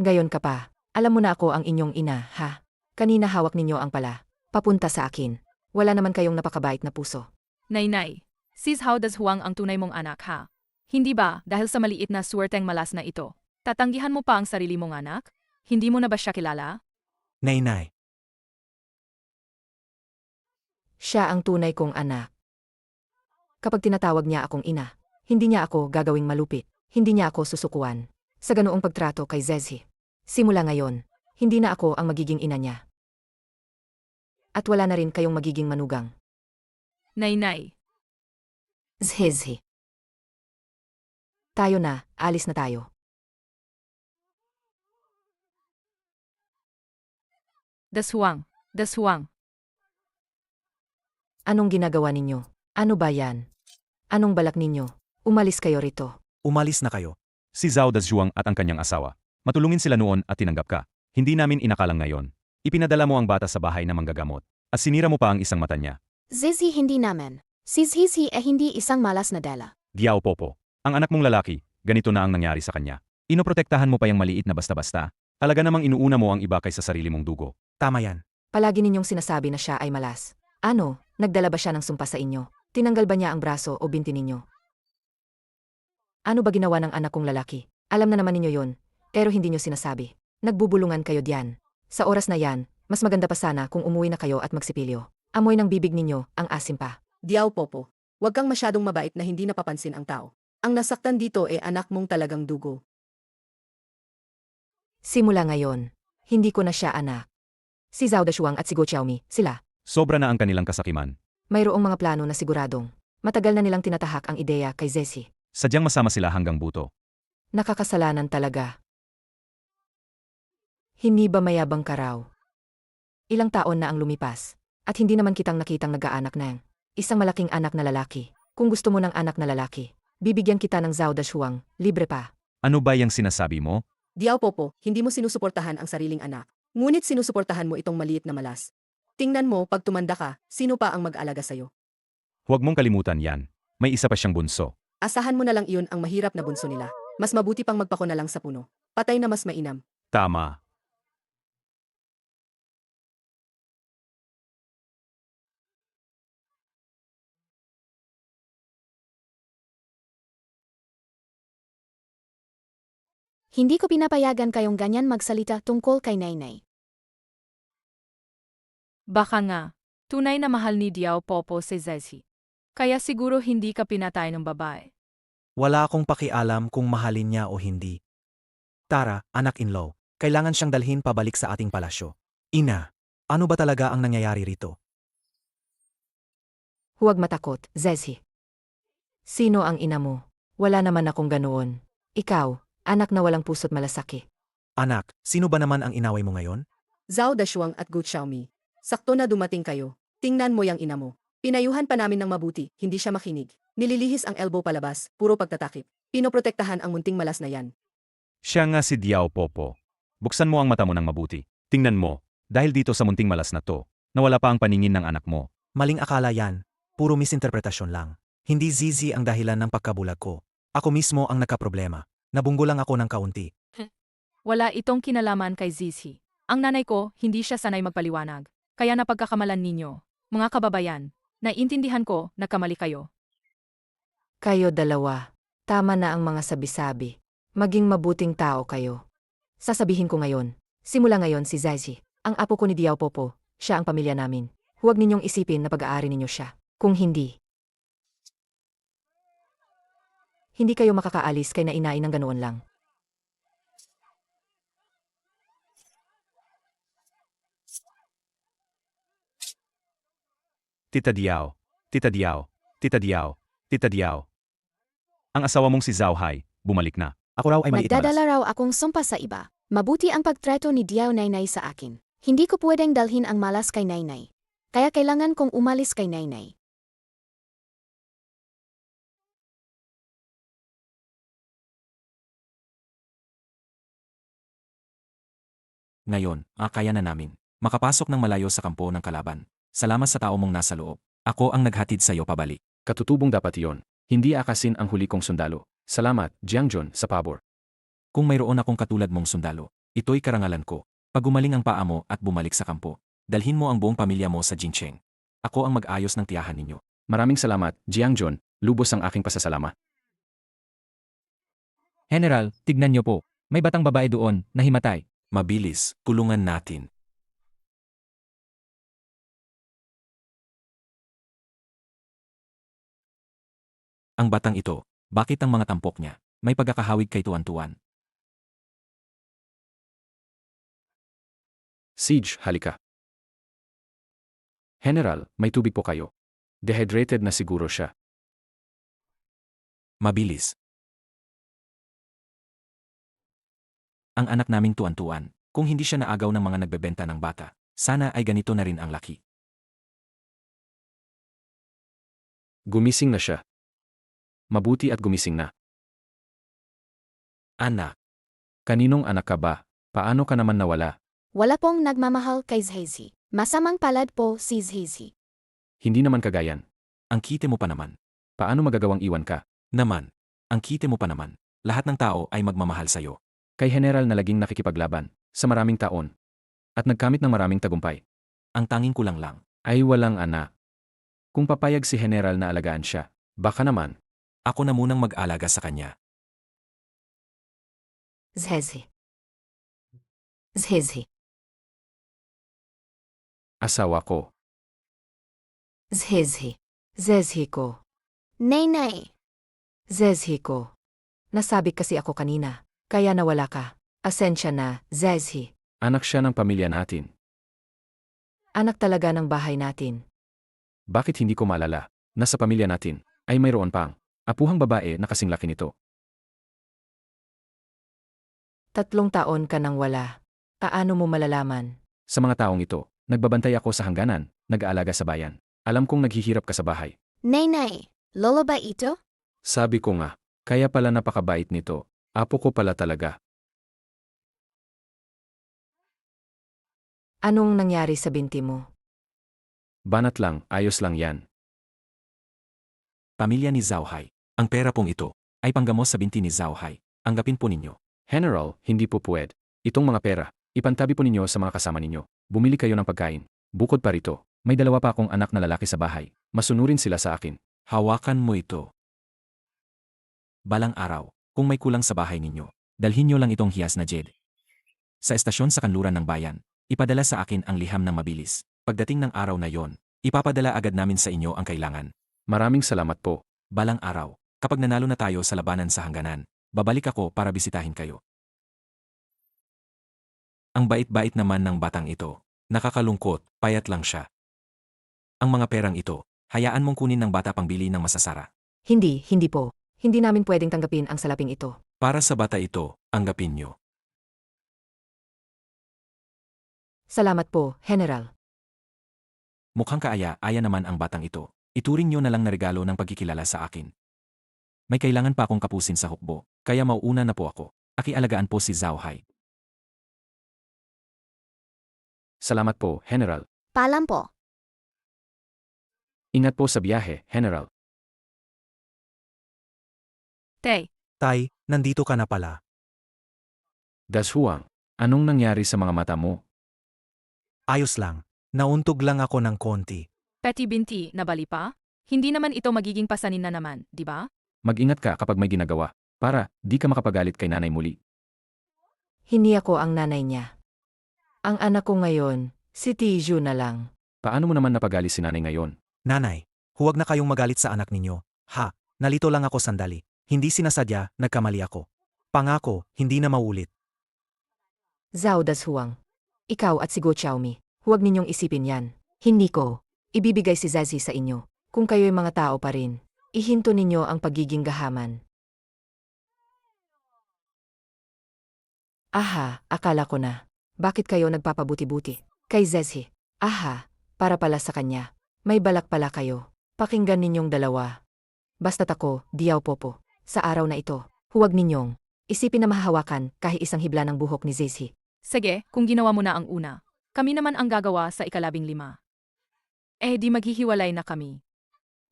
Gayon ka pa. Alam mo na ako ang inyong ina, ha? Kanina hawak ninyo ang pala. Papunta sa akin. Wala naman kayong napakabait na puso. Nainay, sis how does Huang ang tunay mong anak ha? Hindi ba dahil sa maliit na suwerteng malas na ito, tatanggihan mo pa ang sarili mong anak? Hindi mo na ba siya kilala? Nainay. Siya ang tunay kong anak. Kapag tinatawag niya akong ina, hindi niya ako gagawing malupit. Hindi niya ako susukuan. Sa ganoong pagtrato kay Zezi. Simula ngayon, hindi na ako ang magiging ina niya. At wala na rin kayong magiging manugang. Nainay, Zezi. Tayo na, alis na tayo. Daswang, Daswang. Anong ginagawa ninyo? Ano ba yan? Anong balak ninyo? Umalis kayo rito. Umalis na kayo. Si Zhao Dazhuang at ang kanyang asawa. Matulungin sila noon at tinanggap ka. Hindi namin inakalang ngayon. Ipinadala mo ang bata sa bahay na manggagamot. At sinira mo pa ang isang mata niya. Zizi hindi naman. Si Zizi hindi isang malas na dala. Diao Popo. Ang anak mong lalaki, ganito na ang nangyari sa kanya. Inoprotektahan mo pa yung maliit na basta-basta. Talaga namang inuuna mo ang iba kaysa sarili mong dugo. Tama yan. Palagi ninyong sinasabi na siya ay malas. Ano, nagdala ba siya ng sumpa sa inyo? Tinanggal ba niya ang braso o binti ninyo? Ano ba ginawa ng anak kong lalaki? Alam na naman ninyo yon, pero hindi nyo sinasabi. Nagbubulungan kayo diyan. Sa oras na yan, mas maganda pa sana kung umuwi na kayo at magsipilyo. Amoy ng bibig ninyo, ang asim pa. Diaw Popo, huwag kang masyadong mabait na hindi napapansin ang tao. Ang nasaktan dito anak mong talagang dugo. Simula ngayon, hindi ko na siya anak. Si Zhao Dashuang at si Go Xiaomi, sila. Sobra na ang kanilang kasakiman. Mayroong mga plano na siguradong. Matagal na nilang tinatahak ang ideya kay Zesi. Sadyang masama sila hanggang buto. Nakakasalanan talaga. Hindi ba mayabang ka raw? Ilang taon na ang lumipas, at hindi naman kitang nakitang nag-aanak ng isang malaking anak na lalaki. Kung gusto mo ng anak na lalaki, bibigyan kita ng Zhao Dashuang, libre pa. Ano ba yung sinasabi mo? Diaw Popo, hindi mo sinusuportahan ang sariling anak. Ngunit sinusuportahan mo itong maliit na malas. Tingnan mo, pag tumanda ka, sino pa ang mag-alaga sa'yo? Huwag mong kalimutan yan. May isa pa siyang bunso. Asahan mo na lang iyon ang mahirap na bunso nila. Mas mabuti pang magpako na lang sa puno. Patay na mas mainam. Tama. Hindi ko pinapayagan kayong ganyan magsalita tungkol kay Nainay. Baka nga, tunay na mahal ni Diao Popo si Zezi. Kaya siguro hindi ka pinatay ng babae. Wala akong pakialam kung mahalin niya o hindi. Tara, anak-in-law, kailangan siyang dalhin pabalik sa ating palasyo. Ina, ano ba talaga ang nangyayari rito? Huwag matakot, Zesi. Sino ang ina mo? Wala naman akong ganoon. Ikaw, anak na walang puso't malasaki. Anak, sino ba naman ang inaway mo ngayon? Zhao Dashuang at Gu Xiaomi. Sakto na dumating kayo. Tingnan mo yang ina mo. Pinayuhan pa namin ng mabuti, hindi siya makinig. Nililihis ang elbow palabas, puro pagtatakip. Pinoprotektahan ang munting malas na yan. Siya nga si Diao Popo. Buksan mo ang mata mo ng mabuti. Tingnan mo, dahil dito sa munting malas na to, nawala pa ang paningin ng anak mo. Maling akala yan. Puro misinterpretasyon lang. Hindi Zizi ang dahilan ng pagkabulag ko. Ako mismo ang nagkaproblema. Nabunggo lang ako ng kaunti. Wala itong kinalaman kay Zizi. Ang nanay ko, hindi siya sanay magpaliwanag. Kaya napagkakamalan ninyo. Mga kababayan, naiintindihan ko na kamali kayo. Kayo dalawa. Tama na ang mga sabi-sabi. Maging mabuting tao kayo. Sasabihin ko ngayon. Simula ngayon si Zezi, ang apo ko ni Diao Popo, siya ang pamilya namin. Huwag ninyong isipin na pag-aari ninyo siya. Kung hindi, hindi kayo makakaalis kay nainain ng ganoon lang. Tita Diao, Tita Diao, Tita Diao, Tita Diao. Ang asawa mong si Zhao Hai, bumalik na. Ako raw ay maliit na Nagdadala malas. raw akong sumpa sa iba. Mabuti ang pagtrato ni Diao Nainay sa akin. Hindi ko pwedeng dalhin ang malas kay Nainay. Kaya kailangan kong umalis kay Nainay. Ngayon, kaya na namin. Makapasok ng malayo sa kampo ng kalaban. Salamat sa tao mong nasa loob. Ako ang naghatid sa iyo pabalik. Katutubong dapat iyon. Hindi akasin ang huli kong sundalo. Salamat, Jiangjun, sa pabor. Kung mayroon akong katulad mong sundalo, ito'y karangalan ko. Pag gumaling ang paa mo at bumalik sa kampo, dalhin mo ang buong pamilya mo sa Jincheng. Ako ang mag-ayos ng tiyahan ninyo. Maraming salamat, Jiangjun. Lubos ang aking pasasalamat. General, tignan niyo po. May batang babae doon na himatay. Mabilis, kulungan natin. Ang batang ito, bakit ang mga tampok niya, may pagkakahawig kay Tuan-Tuan? Siege, halika. General, may tubig po kayo. Dehydrated na siguro siya. Mabilis. Ang anak naming Tuan-Tuan, kung hindi siya naagaw ng mga nagbebenta ng bata, sana ay ganito na rin ang laki. Gumising na siya. Mabuti at gumising na. Anak, Kaninong anak ka ba? Paano ka naman nawala? Wala pong nagmamahal kay Zhezi. Masamang palad po si Zhezi. Hindi naman kagayan. ang kite mo pa naman. Paano magagawang iwan ka? Naman, ang kite mo pa naman. Lahat ng tao ay magmamahal sa'yo. Kay General na laging nakikipaglaban sa maraming taon at nagkamit ng maraming tagumpay. Ang tanging kulang lang. Ay walang anak. Kung papayag si General na alagaan siya, baka naman. Ako na munang mag-alaga sa kanya. Zhezi. Zhezi. Asawa ko. Zhezi. Zhezi ko. Nay. Zhezi ko. Nasabi kasi ako kanina, kaya nawala ka. Asensya na, Zhezi. Anak siya ng pamilya natin. Anak talaga ng bahay natin. Bakit hindi ko maalala na sa pamilya natin ay mayroon pang apuhang babae na kasing laki nito? 3 taon ka nang wala. Paano mo malalaman? Sa mga taong ito, nagbabantay ako sa hangganan, nag-aalaga sa bayan. Alam kong naghihirap ka sa bahay. Nay. Lolo ba ito? Sabi ko nga, kaya pala napakabait nito. Apo ko pala talaga. Anong nangyari sa binti mo? Banat lang, ayos lang yan. Pamilya ni Zhao Hai. Ang pera pong ito ay panggamos sa binti ni Zhao Hai. Anggapin po ninyo. General, hindi po puwed. Itong mga pera, ipantabi po ninyo sa mga kasama ninyo. Bumili kayo ng pagkain. Bukod pa rito, may 2 pa akong anak na lalaki sa bahay. Masunurin sila sa akin. Hawakan mo ito. Balang araw, kung may kulang sa bahay ninyo, dalhin nyo lang itong hiyas na jade. Sa estasyon sa kanluran ng bayan, ipadala sa akin ang liham ng mabilis. Pagdating ng araw na yon, ipapadala agad namin sa inyo ang kailangan. Maraming salamat po. Balang araw, kapag nanalo na tayo sa labanan sa hangganan, babalik ako para bisitahin kayo. Ang bait-bait naman ng batang ito. Nakakalungkot, payat lang siya. Ang mga perang ito, hayaan mong kunin ng bata pangbili ng masasara. Hindi po. Hindi namin pwedeng tanggapin ang salaping ito. Para sa bata ito, anggapin nyo. Salamat po, General. Mukhang kaaya-aya naman ang batang ito. Ituring nyo na lang na regalo ng pagkikilala sa akin. May kailangan pa akong kapusin sa hukbo, kaya mauuna na po ako. Akialagaan po si Zhao Hai. Salamat po, General. Paalam po. Ingat po sa biyahe, General. Tay, Tay, nandito ka na pala. Dashuang, anong nangyari sa mga mata mo? Ayos lang. Nauntog lang ako ng konti. Petty Binti, nabali pa? Hindi naman ito magiging pasanin na naman, di ba? Mag-ingat ka kapag may ginagawa, para di ka makapagalit kay nanay muli. Hindi ako ang nanay niya. Ang anak ko ngayon, si Tiju na lang. Paano mo naman napagalit si nanay ngayon? Nanay, huwag na kayong magalit sa anak ninyo. Ha, nalito lang ako sandali. Hindi sinasadya, nagkamali ako. Pangako, hindi na maulit. Zhao Dashuang. Ikaw at si Go Xiaomi, huwag ninyong isipin yan. Hindi ko. Ibibigay si Zazi sa inyo. Kung kayo'y mga tao pa rin, ihinto ninyo ang pagiging gahaman. Aha, akala ko na. Bakit kayo nagpapabuti-buti? Kay Zezhi. Aha, para pala sa kanya. May balak pala kayo. Pakinggan ninyong dalawa. Basta't ako, Diyaw Popo. Sa araw na ito, huwag ninyong isipin na mahahawakan kahit isang hibla ng buhok ni Zezhi. Sige, kung ginawa mo na ang una, kami naman ang gagawa sa ika-15. Eh di maghihiwalay na kami.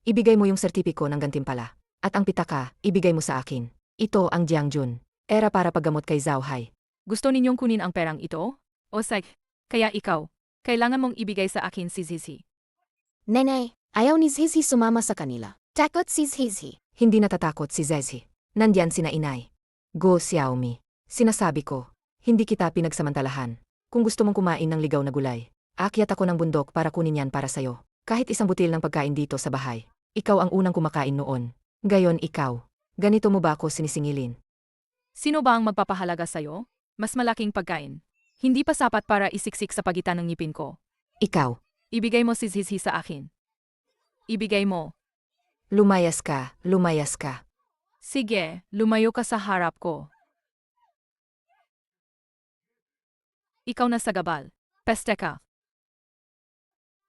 Ibigay mo yung sertipiko ng gantimpala. At ang pitaka, ibigay mo sa akin. Ito ang Jiangjun. Era para paggamot kay Zhao Hai. Gusto ninyong kunin ang perang ito? O sige, kaya ikaw, kailangan mong ibigay sa akin si Zizi. Nenay, ayaw ni Zizi sumama sa kanila. Takot si Zizi. Hindi natatakot si Zezhi. Nandyan sina inay. Go Xiaomi. Sinasabi ko, hindi kita pinagsamantalahan. Kung gusto mong kumain ng ligaw na gulay, akyat ako ng bundok para kunin yan para sayo. Kahit isang butil ng pagkain dito sa bahay. Ikaw ang unang kumakain noon. Gayon ikaw. Ganito mo ba ako sinisingilin? Sino ba ang magpapahalaga sa'yo? Mas malaking pagkain. Hindi pa sapat para isiksik sa pagitan ng ngipin ko. Ikaw. Ibigay mo si Zizi sa akin. Ibigay mo. Lumayas ka, lumayas ka. Sige, lumayo ka sa harap ko. Ikaw na sa gabal. Peste ka.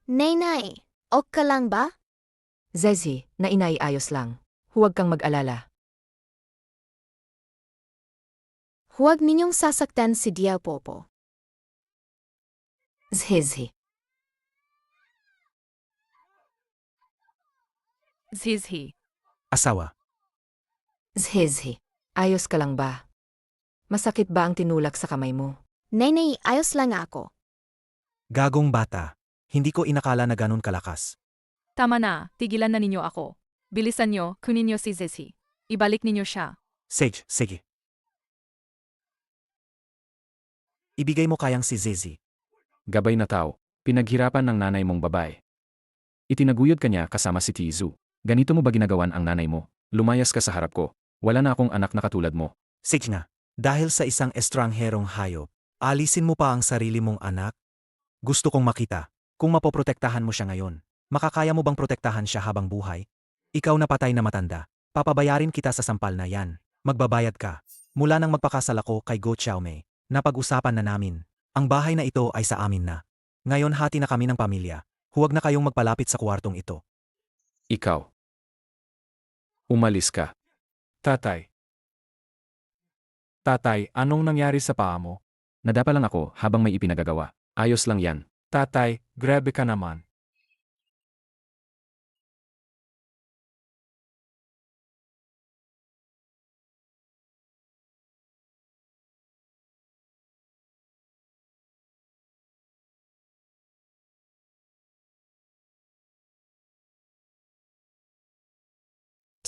Nenay, ok ka lang ba? Zezhi, na inay ayos lang. Huwag kang mag-alala. Huwag ninyong sasaktan si Diyaw Popo. Zezhi. Zizi. Asawa. Zezhi. Ayos ka lang ba? Masakit ba ang tinulak sa kamay mo? Nenay, ayos lang ako. Gagong bata. Hindi ko inakala na ganun kalakas. Tama na, tigilan na ninyo ako. Bilisan nyo, kunin nyo si Zizi. Ibalik ninyo siya. Sige. Ibigay mo kayang si Zizi. Gabay na tao, pinaghirapan ng nanay mong babae. Itinaguyod ka niya kasama si Tizu. Ganito mo ba ginagawan ang nanay mo? Lumayas ka sa harap ko. Wala na akong anak na katulad mo. Sige nga. Dahil sa isang estrangherong hayop, alisin mo pa ang sarili mong anak? Gusto kong makita, kung mapoprotektahan mo siya ngayon, makakaya mo bang protektahan siya habang buhay? Ikaw na patay na matanda, papabayarin kita sa sampal na yan. Magbabayad ka. Mula nang magpakasal ako kay Go Xiaomei, napag-usapan na namin. Ang bahay na ito ay sa amin na. Ngayon hati na kami ng pamilya. Huwag na kayong magpalapit sa kwartong ito. Ikaw. Umalis ka. Tatay. Tatay, anong nangyari sa paa mo? Nadapa lang ako habang may ipinagagawa. Ayos lang yan. Tatay, grabe ka naman.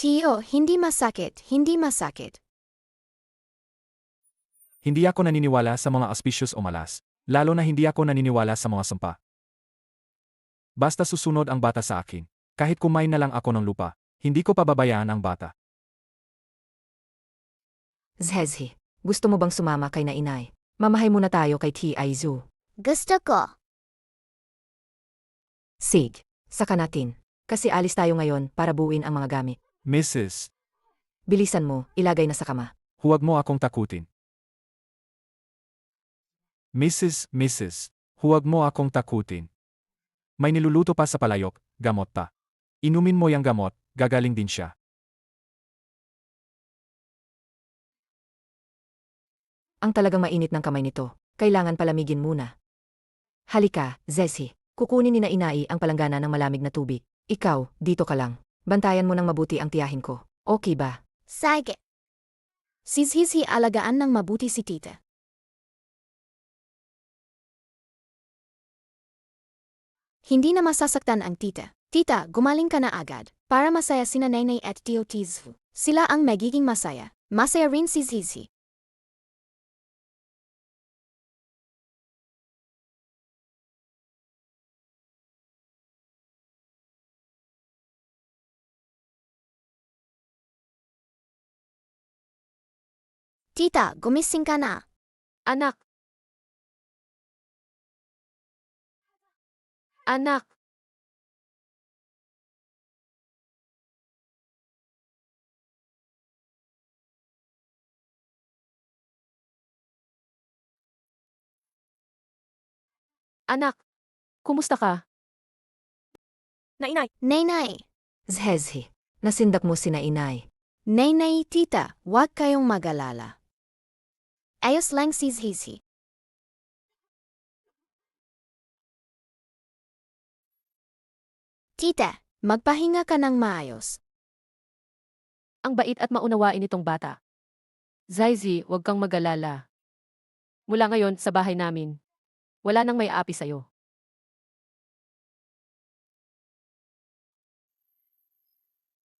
Tiyo, hindi masakit, hindi masakit. Hindi ako naniniwala sa mga auspicious o malas. Lalo na hindi ako naniniwala sa mga sumpa. Basta susunod ang bata sa akin. Kahit kumain na lang ako ng lupa, hindi ko pababayaan ang bata. Zezhi, gusto mo bang sumama kay na inay? Mamahay muna tayo kay Tizu. Gusto ko. Sig, saka natin. Kasi alis tayo ngayon para buuin ang mga gamit. Mrs. Bilisan mo, ilagay na sa kama. Huwag mo akong takutin. Mrs. Huwag mo akong takutin. May niluluto pa sa palayok, gamot pa. Inumin mo yung gamot, gagaling din siya. Ang talagang mainit ng kamay nito, kailangan palamigin muna. Halika, Zezhi, kukunin ni na inai ang palanggana ng malamig na tubig. Ikaw, dito ka lang. Bantayan mo ng mabuti ang tiyahin ko. Okay ba? Sige. Si Zizi alagaan ng mabuti si tita. Hindi na masasaktan ang tita. Tita, gumaling ka na agad. Para masaya sina Nainay at Tio Tizu. Sila ang magiging masaya. Masaya rin si Zizi. Tita, gumising ka na. Anak. Anak. Anak, kumusta ka? Nainay, Nainay. Zhezhi, nasindak mo sina inay. Nainay, tita, huwag kayong mag-alala. Ayos lang si Zhizhi. Tita, magpahinga ka ng maayos. Ang bait at maunawain nitong bata. Zaizi, huwag kang mag-alala. Mula ngayon sa bahay namin, wala nang may api sa'yo.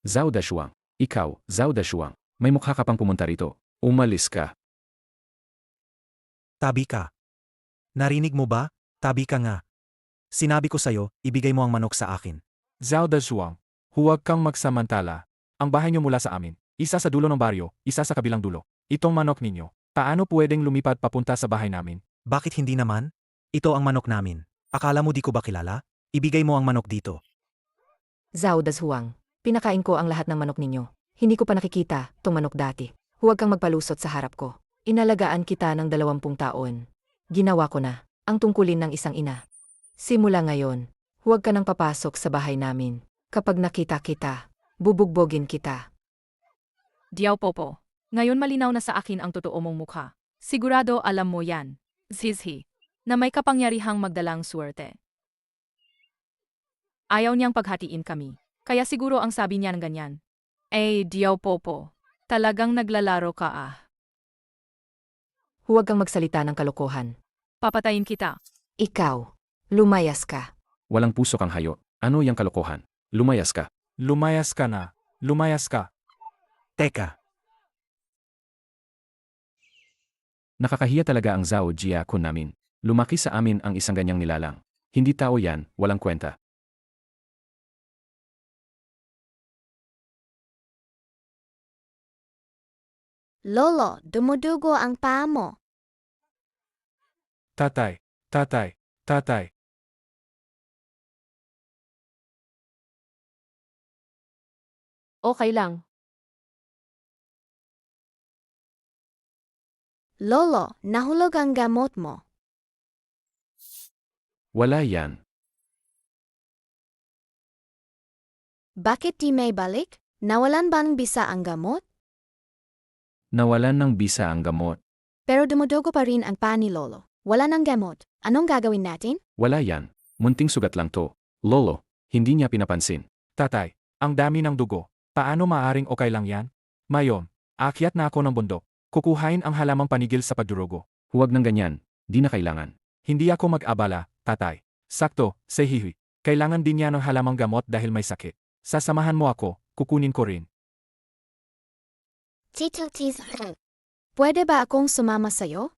Zhao Dashuang. Ikaw, Zhao Dashuang. May mukha ka pang pumunta rito. Umalis ka. Tabi ka. Narinig mo ba? Tabi ka nga. Sinabi ko sa'yo, ibigay mo ang manok sa akin. Zhao Dashuang, huwag kang magsamantala. Ang bahay niyo mula sa amin. Isa sa dulo ng baryo, isa sa kabilang dulo. Itong manok ninyo, paano pwedeng lumipad papunta sa bahay namin? Bakit hindi naman? Ito ang manok namin. Akala mo di ko ba kilala? Ibigay mo ang manok dito. Zhao Dashuang, pinakain ko ang lahat ng manok ninyo. Hindi ko pa nakikita tong manok dati. Huwag kang magpalusot sa harap ko. Inalagaan kita ng 20 taon. Ginawa ko na ang tungkulin ng isang ina. Simula ngayon, huwag ka nang papasok sa bahay namin. Kapag nakita kita, bubugbogin kita. Diao Popo. Ngayon malinaw na sa akin ang totoo mong mukha. Sigurado alam mo yan, Zhizhi, na may kapangyarihang magdalang suwerte. Ayaw niyang paghatiin kami, kaya siguro ang sabi niya ng ganyan. Diao Popo, talagang naglalaro ka ah. Huwag kang magsalita ng kalokohan. Papatayin kita. Ikaw, lumayas ka. Walang puso kang hayo. Ano yang kalokohan? Lumayas ka. Lumayas ka na. Lumayas ka. Teka, Nakakahiya talaga ang Zhao Jia Kun namin. Lumaki sa amin ang isang ganyang nilalang. Hindi tao yan, walang kwenta. Lolo, dumudugo ang paa mo. Tatay, tatay, tatay. Okay lang. Lolo, nahulog ang gamot mo. Wala yan. Bakit di may balik? Nawalan bang bisa ang gamot? Nawalan ng bisa ang gamot. Pero dumudugo pa rin ang paa ni Lolo. Wala ng gamot. Anong gagawin natin? Wala yan. Munting sugat lang to. Lolo, hindi niya pinapansin. Tatay, ang dami ng dugo. Paano maaring okay lang yan? Mayon, aakyat na ako ng bundok. Kukuhain ang halamang panigil sa pagdurugo. Huwag ng ganyan. Di na kailangan. Hindi ako mag-abala, tatay. Sakto, Sehihi. Kailangan din niya ng halamang gamot dahil may sakit. Sasamahan mo ako, kukunin ko rin. Tito Tizro. Pwede ba akong sumama sa'yo?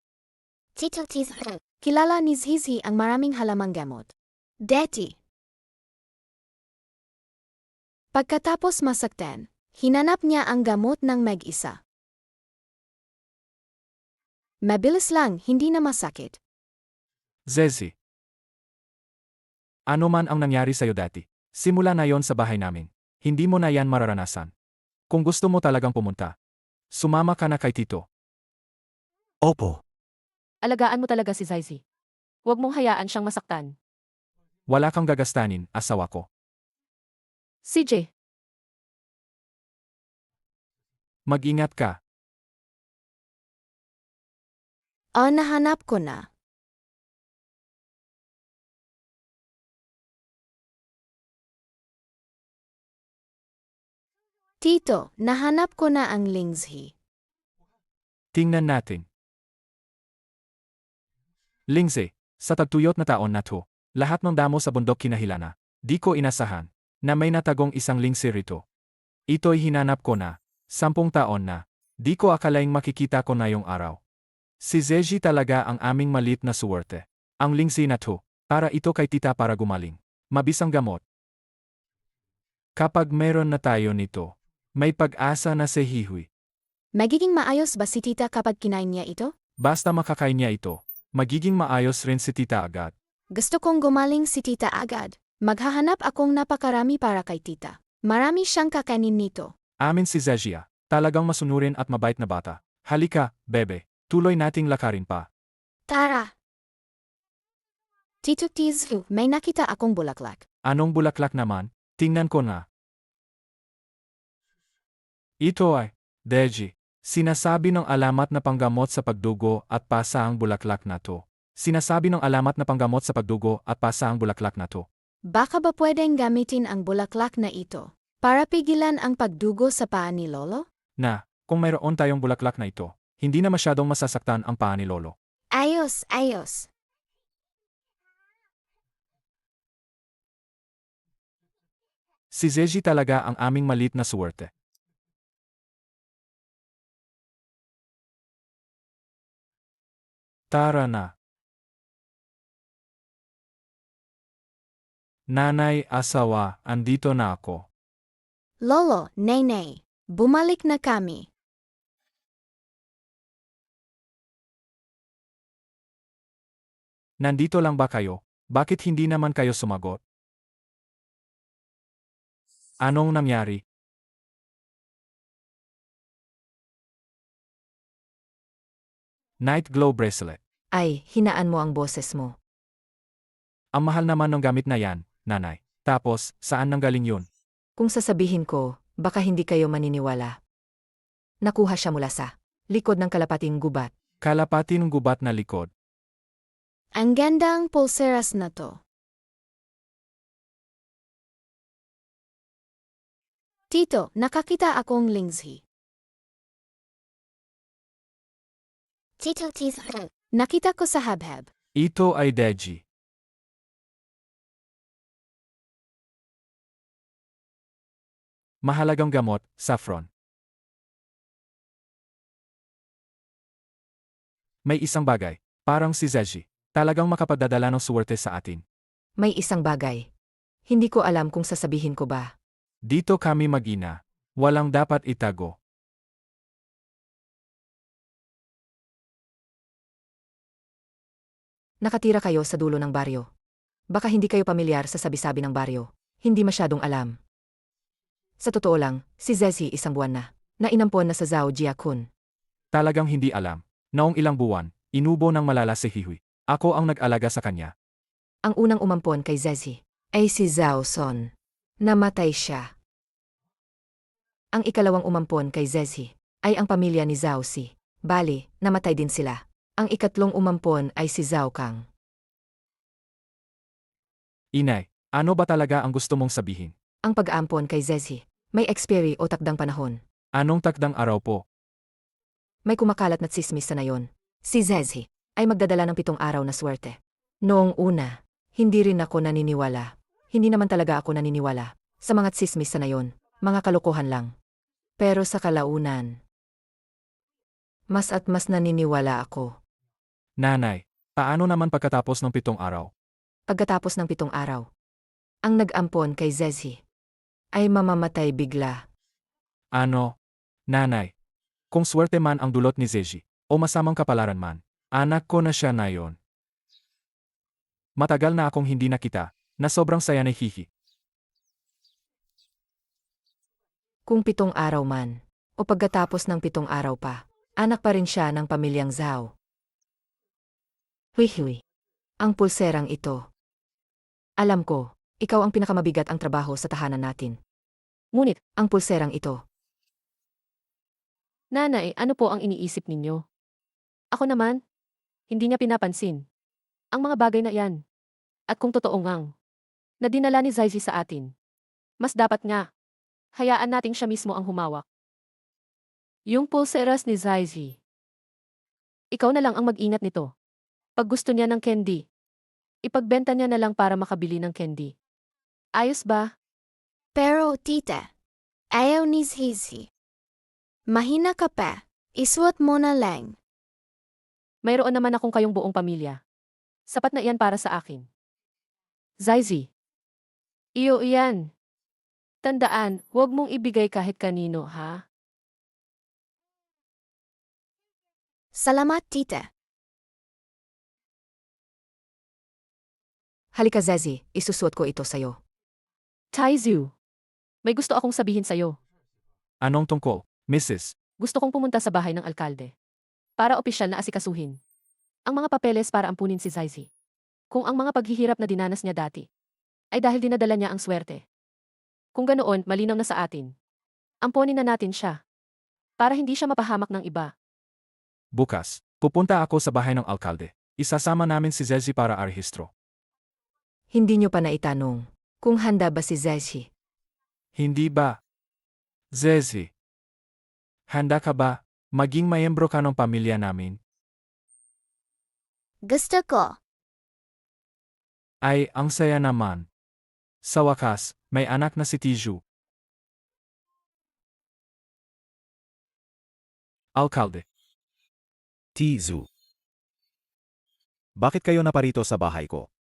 Tito Tizro. Kilala ni Zhizhi ang maraming halamang gamot. Deti. Pagkatapos masaktan, hinanap niya ang gamot ng mag-isa. Mabilis lang, hindi na masakit. Zezi. Ano man ang nangyari sa'yo dati, simula na yon sa bahay namin. Hindi mo na yan mararanasan. Kung gusto mo talagang pumunta, sumama ka na kay Tito. opo. Alagaan mo talaga si Zaizi. Huwag mong hayaan siyang masaktan. Wala kang gagastanin, asawa ko. CJ, Mag-ingat ka. Nahanap ko na. Tito, nahanap ko na ang Lingzhi. Tingnan natin. Lingze, sa tagtuyot na taon na to, lahat ng damo sa bundok kinahilana. Di ko inasahan na may natagong isang lingse rito. Ito'y hinanap ko na, 10 taon na. Di ko akalaing makikita ko na yung araw. Si Zeji talaga ang aming malit na suwerte. Ang lingse na to, para ito kay tita para gumaling. Mabisang gamot. Kapag meron na tayo nito, may pag-asa na si Hihui. Magiging maayos ba si tita kapag kinain niya ito? Basta makakain niya ito, magiging maayos rin si tita agad. Gusto kong gumaling si tita agad. Maghahanap akong napakarami para kay tita. Marami siyang kakanin nito. Amin si Zejia, talagang masunurin at mabait na bata. Halika, bebe, tuloy nating lakarin pa. Tara! Tito Tizu, may nakita akong bulaklak. Anong bulaklak naman? Tingnan ko na. Ito ay, Deji, sinasabi ng alamat na panggamot sa pagdugo at pasa ang bulaklak na to. Sinasabi ng alamat na panggamot sa pagdugo at pasa ang bulaklak na to. Baka ba pwedeng gamitin ang bulaklak na ito para pigilan ang pagdugo sa paa ni Lolo? Na, kung mayroon tayong bulaklak na ito, hindi na masyadong masasaktan ang paa ni Lolo. Ayos, ayos. Si Zeji talaga ang aming malit na suwerte. Tara na. Nanay, asawa, andito na ako. Lolo, Nenay, bumalik na kami. Nandito lang ba kayo? Bakit hindi naman kayo sumagot? Anong nangyari? Night Glow Bracelet. Ay, hinaan mo ang boses mo. Ang mahal naman ng gamit na yan, nanay. Tapos, saan nanggaling yun? Kung sasabihin ko, baka hindi kayo maniniwala. Nakuha siya mula sa likod ng kalapating gubat. Kalapati ng gubat na likod. Ang gandang pulseras na to. Tito, nakakita akong lingzi. Tito, Tito. Nakita ko sa habhab. Ito ay Deji. Mahalagang gamot, saffron. May isang bagay, parang si Zeji, talagang makapagdadala ng suwerte sa atin. May isang bagay. Hindi ko alam kung sasabihin ko ba. Dito kami mag-ina. Walang dapat itago. Nakatira kayo sa dulo ng baryo. Baka hindi kayo pamilyar sa sabi-sabi ng baryo. Hindi masyadong alam. Sa totoo lang, si Zezi isang buwan na. Nainampon na sa Zhao Jiakun. Talagang hindi alam. Noong ilang buwan, inubo ng malala si Hihui. Ako ang nag-alaga sa kanya. Ang unang umampon kay Zezi ay si Zhao Son. Namatay siya. Ang ikalawang umampon kay Zezi ay ang pamilya ni Zhao Si. Bali, namatay din sila. Ang ikatlong umampon ay si Zhao Kang. Inay, ano ba talaga ang gusto mong sabihin? Ang pag-aampon kay Zezi may expiry o takdang panahon. Anong takdang araw po? May kumakalat na tsismis sa nayon. Si Zezi ay magdadala ng 7 araw na swerte. Noong una, hindi rin ako naniniwala. Hindi naman talaga ako naniniwala sa mga tsismis sa nayon, mga kalokohan lang. Pero sa kalaunan, mas at mas naniniwala ako. Nanay, paano naman pagkatapos ng 7 araw? Pagkatapos ng 7 araw, ang nag-ampon kay Zezi ay mamamatay bigla. Ano? Nanay, kung swerte man ang dulot ni Zeji, o masamang kapalaran man, anak ko na siya na yon. Matagal na akong hindi nakita, na sobrang saya ni Hihi. Kung 7 araw man, o pagkatapos ng 7 araw pa, anak pa rin siya ng pamilyang Zhao. Hihi. Ang pulserang ito. Alam ko, ikaw ang pinakamabigat ang trabaho sa tahanan natin. Ngunit, ang pulserang ito. Nanay, ano po ang iniisip ninyo? Ako naman, hindi niya pinapansin. Ang mga bagay na yan. At kung totoo ngang, na dinala ni Zaizi sa atin, mas dapat nga, hayaan nating siya mismo ang humawak. Yung pulseras ni Zaizi. Ikaw na lang ang mag-ingat nito. Pag gusto niya ng candy, ipagbenta niya na lang para makabili ng candy. Ayos ba? Pero tita, ayaw ni Zizi. Mahina ka pa, isuot mo na lang. Mayroon naman akong kayong buong pamilya. Sapat na iyan para sa akin. Zaizi. Iyo iyan. Tandaan, huwag mong ibigay kahit kanino, ha? Salamat tita. Halika Zezi, isusuot ko ito sa'yo. Taizu. May gusto akong sabihin sa'yo. Anong tungkol, Mrs.? Gusto kong pumunta sa bahay ng alkalde. Para opisyal na asikasuhin ang mga papeles para ampunin si Zaizi. Kung ang mga paghihirap na dinanas niya dati ay dahil dinadala niya ang swerte. Kung ganoon, malinaw na sa atin. Amponin na natin siya para hindi siya mapahamak ng iba. Bukas, pupunta ako sa bahay ng alkalde. Isasama namin si Zezi para arehistro. Hindi nyo pa naitanong kung handa ba si Zezi. Hindi ba? Zezi, handa ka ba maging mayembro ka ng pamilya namin? Gusto ko. Ay, ang saya naman. Sa wakas, may anak na si Tiju. Alkalde. Tizu. Bakit kayo naparito sa bahay ko?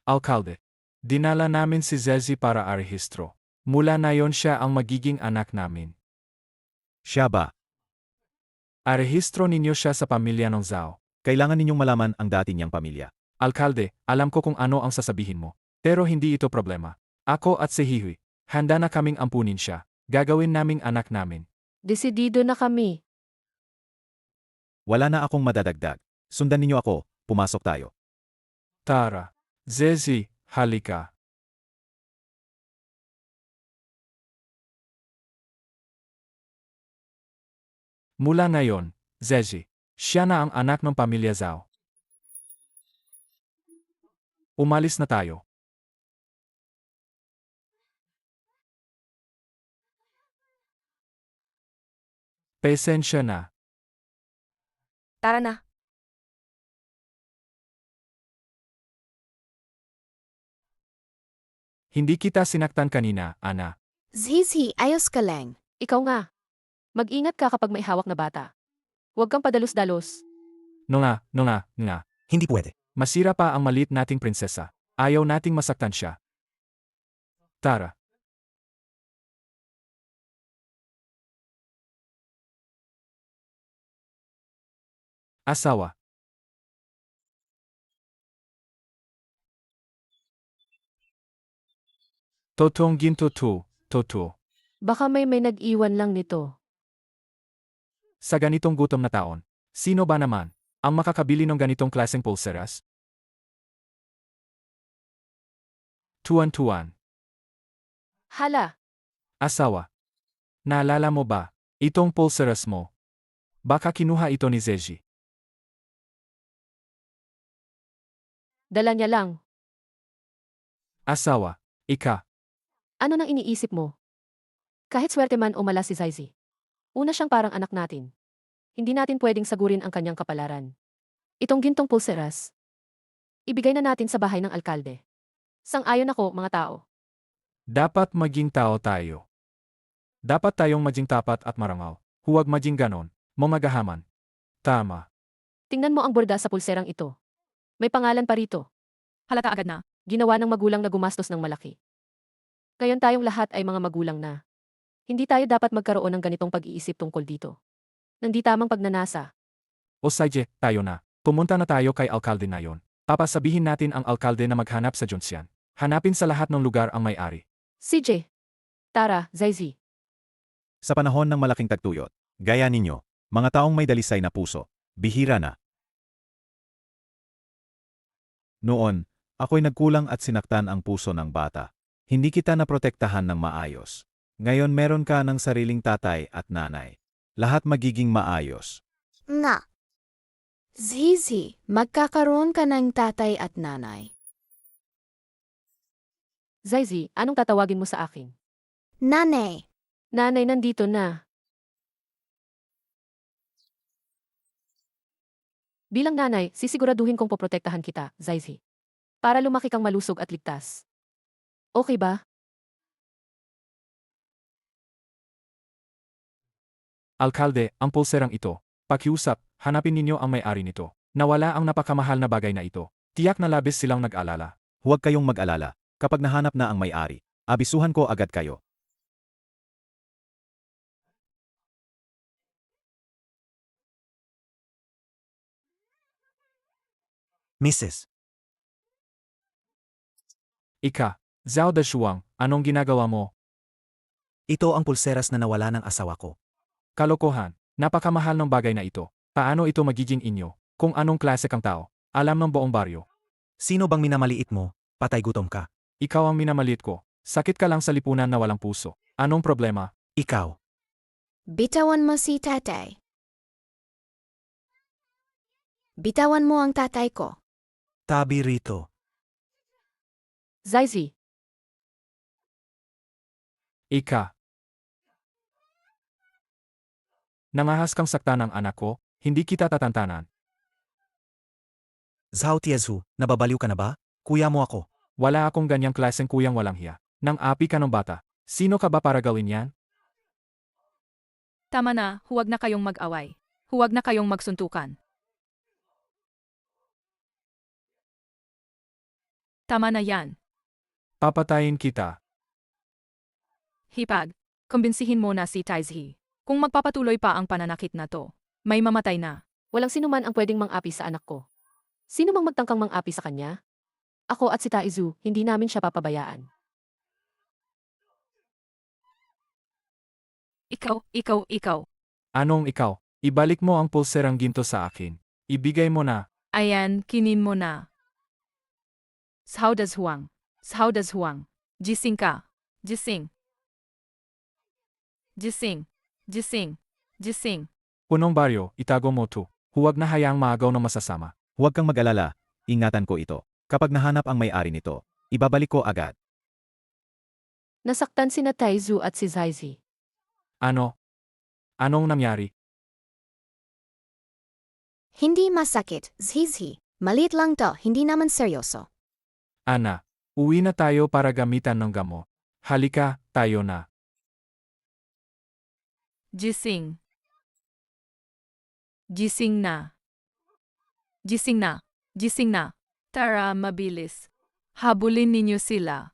Alkalde. Dinala namin si Zezi para arehistro. Mula na yon siya ang magiging anak namin. Siya ba? Arehistro ninyo siya sa pamilya ng Zhao. Kailangan ninyong malaman ang dati niyang pamilya. Alkalde, alam ko kung ano ang sasabihin mo. Pero hindi ito problema. Ako at si Hihui, handa na kaming ampunin siya. Gagawin naming anak namin. Desidido na kami. Wala na akong madadagdag. Sundan ninyo ako, pumasok tayo. Tara. Zezi, halika. Mula ngayon, Zezi, siya na ang anak ng pamilya Zhao. Umalis na tayo. Pasensya na. Tara na. Hindi kita sinaktan kanina, Ana. Zezi, ayos ka lang. Ikaw nga. Mag-ingat ka kapag may hawak na bata. Huwag kang padalos-dalos. No nga. Hindi pwede. Masira pa ang maliit nating prinsesa. Ayaw nating masaktan siya. Tara. Asawa. Totoong totoo. Baka may nag-iwan lang nito. Sa ganitong gutom na taon, sino ba naman ang makakabili ng ganitong klaseng pulseras? Tuwan-tuwan. Hala, Asawa. Naalala mo ba, itong pulseras mo? Baka kinuha ito ni Zeji. dala niya lang. Asawa. Ika. Ano nang iniisip mo? Kahit swerte man o mala si Zaizi. Una siyang parang anak natin. Hindi natin pwedeng sagurin ang kanyang kapalaran. Itong gintong pulseras. Ibigay na natin sa bahay ng alkalde. Sang-ayon ako, mga tao. Dapat maging tao tayo. Dapat tayong maging tapat at marangal. Huwag maging ganon, mamagahaman. Tama. Tingnan mo ang borda sa pulserang ito. May pangalan pa rito. Halata agad na. Ginawa ng magulang na gumastos ng malaki. Ngayon tayong lahat ay mga magulang na. Hindi tayo dapat magkaroon ng ganitong pag-iisip tungkol dito. Nandi tamang pagnanasa. O sige, tayo na. Pumunta na tayo kay alkalde na yon. Papasabihin natin ang alkalde na maghanap sa Junsian. Hanapin sa lahat ng lugar ang may-ari. CJ. Tara, Zaizi. Sa panahon ng malaking tagtuyot, gaya ninyo, mga taong may dalisay na puso, bihira na. Noon, ako'y nagkulang at sinaktan ang puso ng bata. Hindi kita naprotektahan ng maayos. Ngayon meron ka ng sariling tatay at nanay. Lahat magiging maayos. Nga. Zizi, magkakaroon ka ng tatay at nanay. Zaizi, anong tatawagin mo sa akin? Nanay. Nanay, nandito na. Bilang nanay, sisiguraduhin kong poprotektahan kita, Zaizi. Para lumaki kang malusog at ligtas. Okay ba? Alkalde, ang pulserang ito. Pakiusap, hanapin ninyo ang may-ari nito. Nawala ang napakamahal na bagay na ito. Tiyak na labis silang nag-alala. Huwag kayong mag-alala. Kapag nahanap na ang may-ari, abisuhan ko agad kayo. Mrs. Ika, Zhao Dashuang, anong ginagawa mo? Ito ang pulseras na nawala ng asawa ko. Kalokohan, napakamahal ng bagay na ito. Paano ito magiging inyo? Kung anong klase kang tao, alam ng buong baryo. Sino bang minamaliit mo? Patay gutom ka. Ikaw ang minamalit ko. Sakit ka lang sa lipunan na walang puso. Anong problema? Ikaw. Bitawan mo si tatay. Bitawan mo ang tatay ko. Tabi rito. Zaisi, Ika. Nangahas kang saktan ng anak ko, hindi kita tatantanan. Zhao Tiezu, nababaliw ka na ba? Kuya mo ako. Wala akong ganyang klaseng kuyang walang hiya. Nang api ka ng bata. Sino ka ba para gawin yan? Tama na, huwag na kayong mag-away. Huwag na kayong magsuntukan. Tama na yan. Papatayin kita. Hipag, kumbinsihin mo na si Taizhi. Kung magpapatuloy pa ang pananakit na to, may mamatay na. walang sinuman ang pwedeng mang-api sa anak ko. Sino mang magtangkang mang-api sa kanya? Ako at si Taizu, hindi namin siya papabayaan. Ikaw. Anong ikaw? Ibalik mo ang pulserang ginto sa akin. Ibigay mo na. Ayan, kinin mo na. Sao das huang. Gising ka. Gising. Punong baryo, itago mo to. Huwag na hayaang maagaw ng masasama. Huwag kang mag-alala, ingatan ko ito. Kapag nahanap ang may-ari nito, ibabalik ko agad. Nasaktan sina Taizu at si Zaisi. Ano? Anong nangyari? Hindi masakit, Zhizhi. Maliit lang to, hindi naman seryoso. Ana, uwi na tayo para gamitan ng gamot. Halika, tayo na. Gising na. Tara, mabilis. Habulin ninyo sila.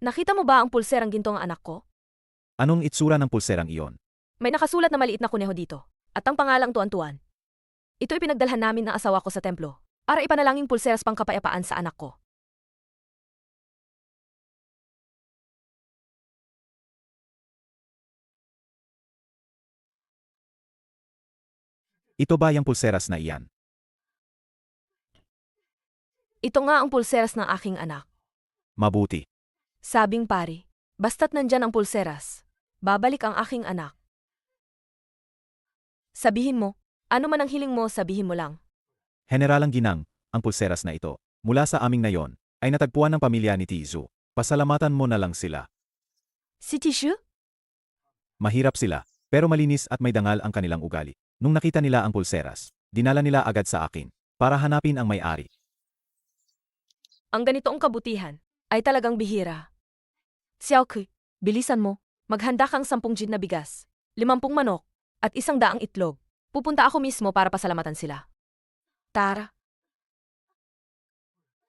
Nakita mo ba ang pulserang ginto ng anak ko? Anong itsura ng pulserang iyon? May nakasulat na maliit na kuneho dito. At ang pangalang Tuan-Tuan. Ito'y pinagdalhan namin ng asawa ko sa templo. Para ipanalangin pulseras pang kapayapaan sa anak ko. Ito ba yung pulseras na iyan? Ito nga ang pulseras ng aking anak. Mabuti. Sabing pari, basta't nandyan ang pulseras, babalik ang aking anak. Sabihin mo, ano man ang hiling mo, sabihin mo lang. Generalang Ginang, ang pulseras na ito, mula sa aming nayon, ay natagpuan ng pamilya ni Tizu. Pasalamatan mo na lang sila. Si Tishu? Mahirap sila, pero malinis at may dangal ang kanilang ugali. Nung nakita nila ang pulseras, dinala nila agad sa akin, para hanapin ang may-ari. Ang ganitoong kabutihan, ay talagang bihira. Xiaokui, bilisan mo, maghanda kang 10 gin na bigas, 50 manok, at 100 itlog. Pupunta ako mismo para pasalamatan sila. Tara.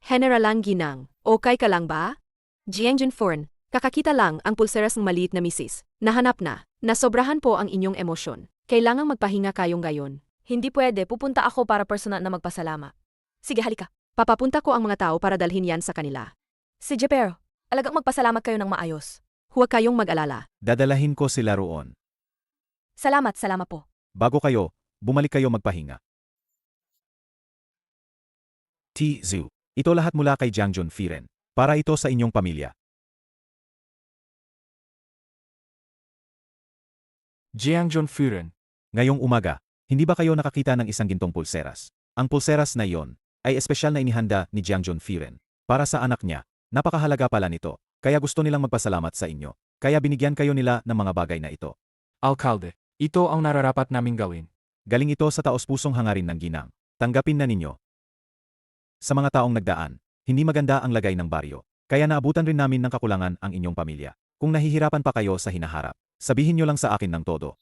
Generalang Ginang, okay ka lang ba? Jiang Junforn, kakakita lang ang pulseras ng maliit na misis. Nahanap na, nasobrahan po ang inyong emosyon. Kailangang magpahinga kayong gayon. Hindi pwede, pupunta ako para personal na magpasalamat. Sige, halika. Papapunta ko ang mga tao para dalhin yan sa kanila. Si Jepero, alagang magpasalamat kayo ng maayos. Huwag kayong mag-alala. Dadalahin ko sila roon. Salamat po. Bago kayo, bumalik kayo magpahinga. Tizu, ito lahat mula kay Jiang Junfiren. Para ito sa inyong pamilya. Jiang Junfiren. Ngayong umaga, hindi ba kayo nakakita ng isang gintong pulseras? Ang pulseras na iyon ay espesyal na inihanda ni Jiang Junfiren para sa anak niya. Napakahalaga pala nito, kaya gusto nilang magpasalamat sa inyo. Kaya binigyan kayo nila ng mga bagay na ito. Alkalde, ito ang nararapat naming gawin. Galing ito sa taos-pusong hangarin ng ginang. Tanggapin na ninyo. Sa mga taong nagdaan, hindi maganda ang lagay ng baryo. Kaya naabutan rin namin ng kakulangan ang inyong pamilya. Kung nahihirapan pa kayo sa hinaharap, sabihin nyo lang sa akin ng todo.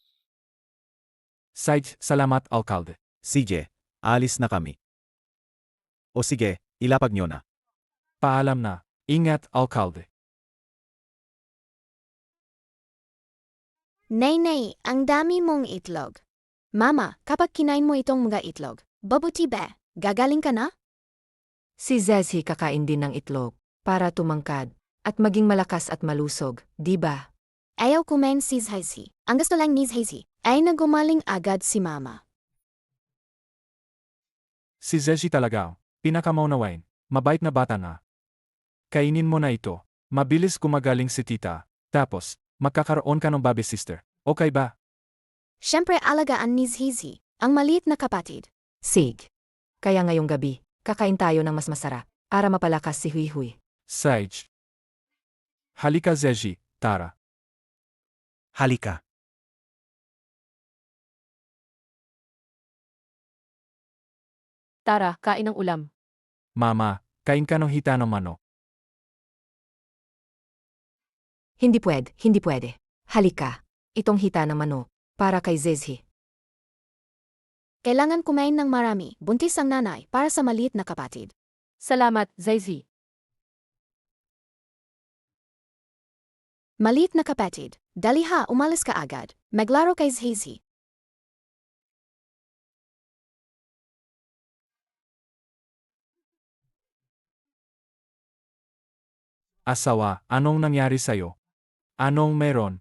Salamat, Alkalde. Sige, alis na kami. O sige, ilapag nyo na. Paalam na. Ingat, Alkalde. Nay, ang dami mong itlog. Mama, kapag kinain mo itong mga itlog, babuti ba? Gagaling ka na? Si Zezhi kakain din ng itlog para tumangkad at maging malakas at malusog, di ba? Ayaw kumain si Zhizhi. Ang gusto lang ni Hazy ay nagumaling agad si Mama. Si Zeji talaga, pinakamaunawain, mabait na bata na. Kainin mo na ito, mabilis gumagaling si tita, tapos, magkakaroon ka ng baby sister, okay ba? Siyempre alagaan ni Hazy ang maliit na kapatid. Sig. Kaya ngayong gabi, kakain tayo ng mas masarap para mapalakas si Hui Hui. Sage. Halika Zeji, tara. Halika. Tara, kain ng ulam. Mama, kain ka ng hita ng manok. Hindi pwede, hindi pwede. Halika. Itong hita ng manok para kay Zezhi. Kailangan kumain ng marami, buntis ang nanay para sa maliit na kapatid. Salamat, Zaisi. Maliit na kapatid, dali ha, umalis ka agad. Maglaro kay Hazy. Asawa, anong nangyari sa'yo? Anong meron?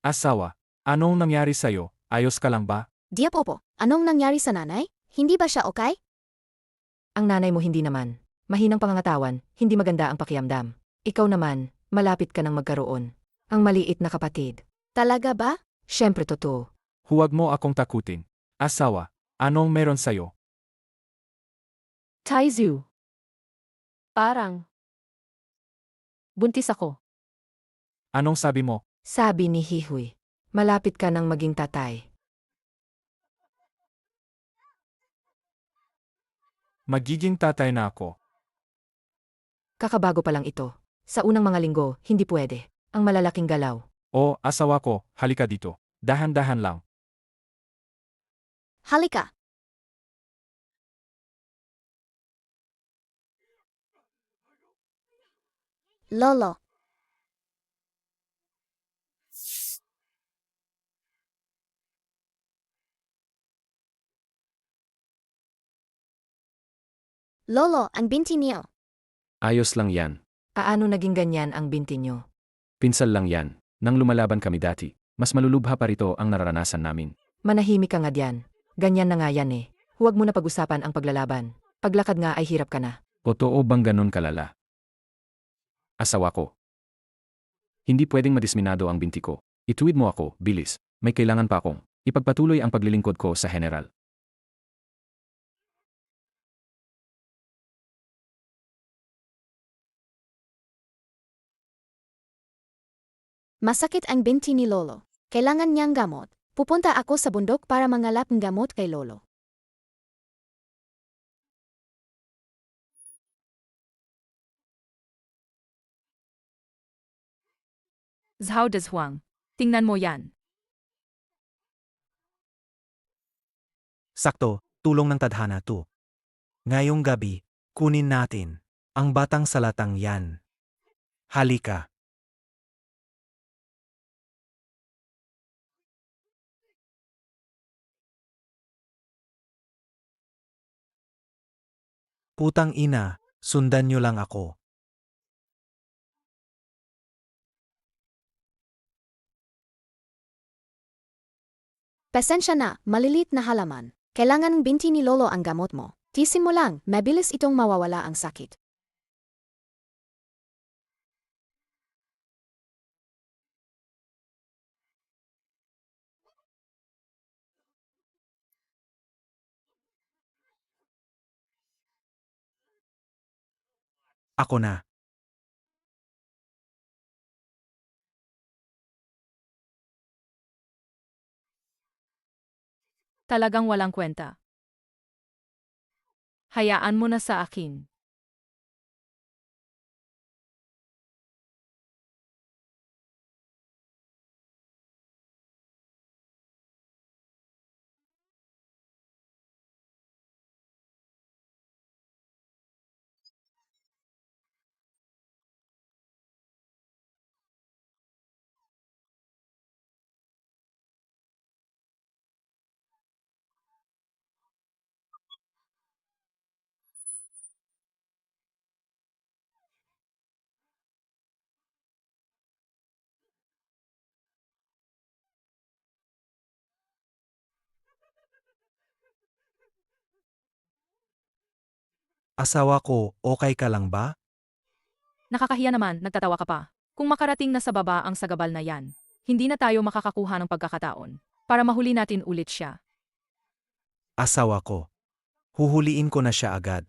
Asawa, anong nangyari sa'yo? Ayos ka lang ba? Dia Popo, anong nangyari sa nanay? Hindi ba siya okay? Ang nanay mo hindi naman. Mahinang pangangatawan, hindi maganda ang pakiamdam. Ikaw naman, malapit ka nang magkaroon. Ang maliit na kapatid. Talaga ba? Siyempre totoo. Huwag mo akong takutin. Asawa, anong meron sa'yo? Taizu. Parang. Buntis ako. Anong sabi mo? Sabi ni Hihui, malapit ka nang maging tatay. Magiging tatay na ako. Kakabago pa lang ito. Sa unang mga linggo, hindi pwede. Ang malalaking galaw. O, asawa ko, halika dito. Dahan-dahan lang. Halika. Lolo. Lolo, ang binti niyo. Ayos lang yan. Paano naging ganyan ang binti nyo? Pinsal lang yan. Nang lumalaban kami dati, mas malulubha pa rito ang nararanasan namin. Manahimik ka nga diyan. Ganyan na nga yan eh. Huwag mo na pag-usapan ang paglalaban. Paglakad nga ay hirap ka na. Totoo bang ganun kalala? Asawa ko. Hindi pwedeng madisminado ang binti ko. Ituwid mo ako, bilis. May kailangan pa akong ipagpatuloy ang paglilingkod ko sa general. Masakit ang binti ni Lolo. Kailangan niyang gamot. Pupunta ako sa bundok para mangalap ng gamot kay Lolo. Zhao Dezhuang. Tingnan mo yan. Sakto, tulong ng tadhana 2. Ngayong gabi, kunin natin ang batang salatang yan. Halika. Putang ina, sundan niyo lang ako. Pasensya na, malilit na halaman. Kailangan ng binti ni Lolo ang gamot mo. Tisin mo lang, mabilis itong mawawala ang sakit. Ako na. Talagang walang kwenta. Hayaan mo na sa akin. Asawa ko, okay ka lang ba? Nakakahiya naman, nagtatawa ka pa. Kung makarating na sa baba ang sagabal na yan, hindi na tayo makakakuha ng pagkakataon para mahuli natin ulit siya. Asawa ko. Huhuliin ko na siya agad.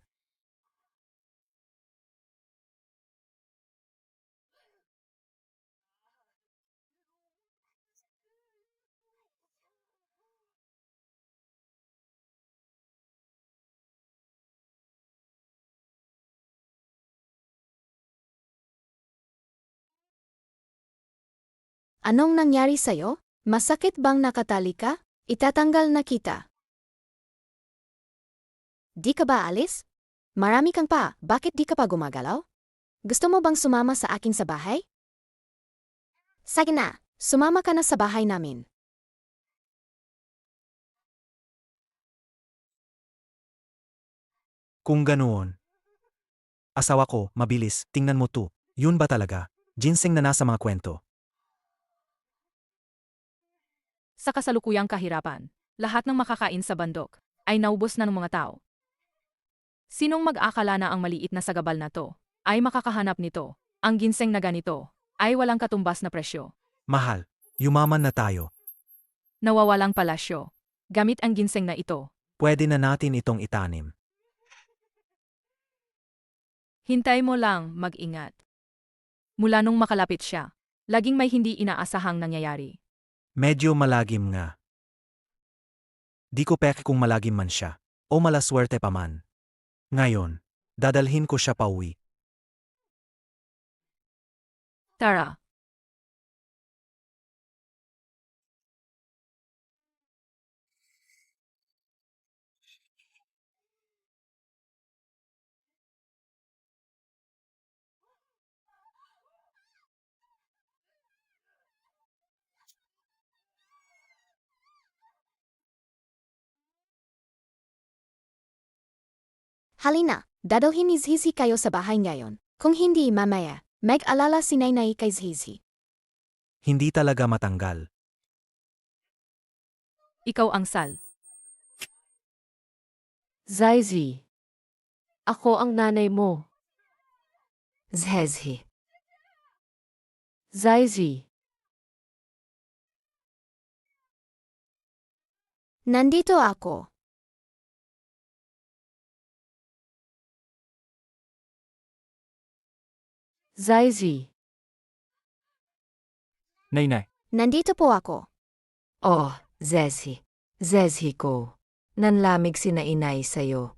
Anong nangyari sa'yo? Masakit bang nakatali ka? Itatanggal na kita. Di ka ba alis? Marami kang pa, bakit di ka pa gumagalaw? Gusto mo bang sumama sa akin sa bahay? Sige na, sumama ka na sa bahay namin. Kung ganoon. Asawa ko, mabilis, tingnan mo to. Yun ba talaga? Ginseng na nasa mga kwento. Sa kasalukuyang kahirapan, lahat ng makakain sa bandok ay naubos na ng mga tao. Sinong mag-akala na ang maliit na sagabal na to ay makakahanap nito? Ang ginseng na ganito ay walang katumbas na presyo. Mahal, yumaman na tayo. Nawawalang palasyo. Gamit ang ginseng na ito. Pwede na natin itong itanim. Hintay mo lang, mag-ingat. Mula nung makalapit siya, laging may hindi inaasahang nangyayari. Medyo malagim nga. Di ko peke kung malagim man siya, o malaswerte pa man. Ngayon, dadalhin ko siya pauwi. Tara. Halina, dadalhin ni Zizi kayo sa bahay ngayon. Kung hindi mamaya, mag-alala si Nainay kay Zizi. Hindi talaga matanggal. Ikaw ang sal. Zizi. Ako ang nanay mo. Zhezhi. Zizi. Nandito ako. Zizi. Nainay. Nandito po ako. Oh, Zhezhi. Zhezhi ko. Nanlamig si Nainay sa'yo.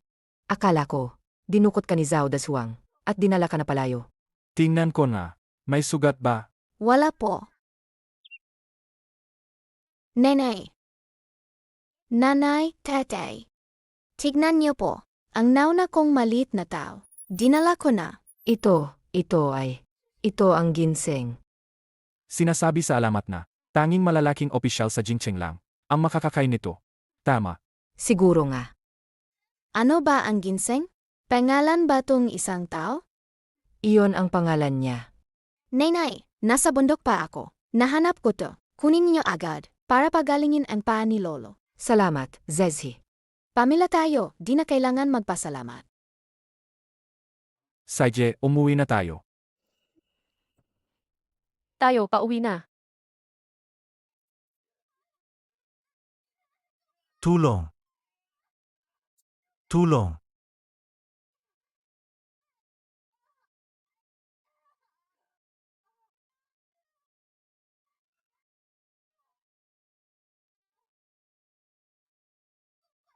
Akala ko, dinukot ka ni Zhao Daswang at dinala ka na palayo. Tingnan ko na. May sugat ba? Wala po. Nanay. Nanay, tatay. Tignan niyo po, ang nauna kong maliit na tao. Dinala ko na. Ito ang ginseng. Sinasabi sa alamat na, tanging malalaking opisyal sa Jingcheng lang ang makakakain nito. Tama. Siguro nga. Ano ba ang ginseng? Pangalan ba tong isang tao? Iyon ang pangalan niya. Nanay, nasa bundok pa ako. Nahanap ko to. Kunin niyo agad para pagalingin ang paa ni Lolo. Salamat, Zhezhi. Pamilya tayo, di na kailangan magpasalamat. Saije, umuwi na tayo. Tayo, pauwi na. Tulong. Tulong.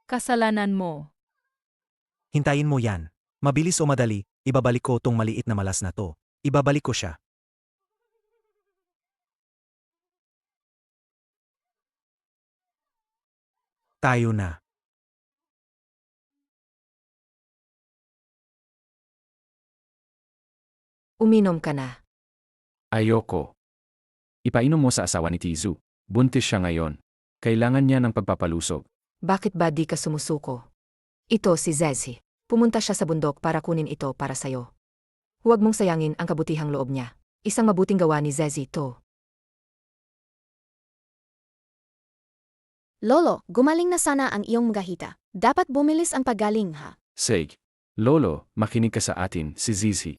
Kasalanan mo. Hintayin mo yan. Mabilis o madali, ibabalik ko tong maliit na malas na to. Ibabalik ko siya. Tayo na. Uminom ka na. Ayoko. Ipainom mo sa asawa ni Tizu. Buntis siya ngayon. Kailangan niya ng pagpapalusog. Bakit ba di ka sumusuko? Ito si Zhezhi. Pumunta siya sa bundok para kunin ito para sayo. Huwag mong sayangin ang kabutihang loob niya. Isang mabuting gawa ni Zhezhi to. Lolo, gumaling na sana ang iyong gahita. Dapat bumilis ang paggaling ha. Sig. Lolo, makinig ka sa atin, si Zizi.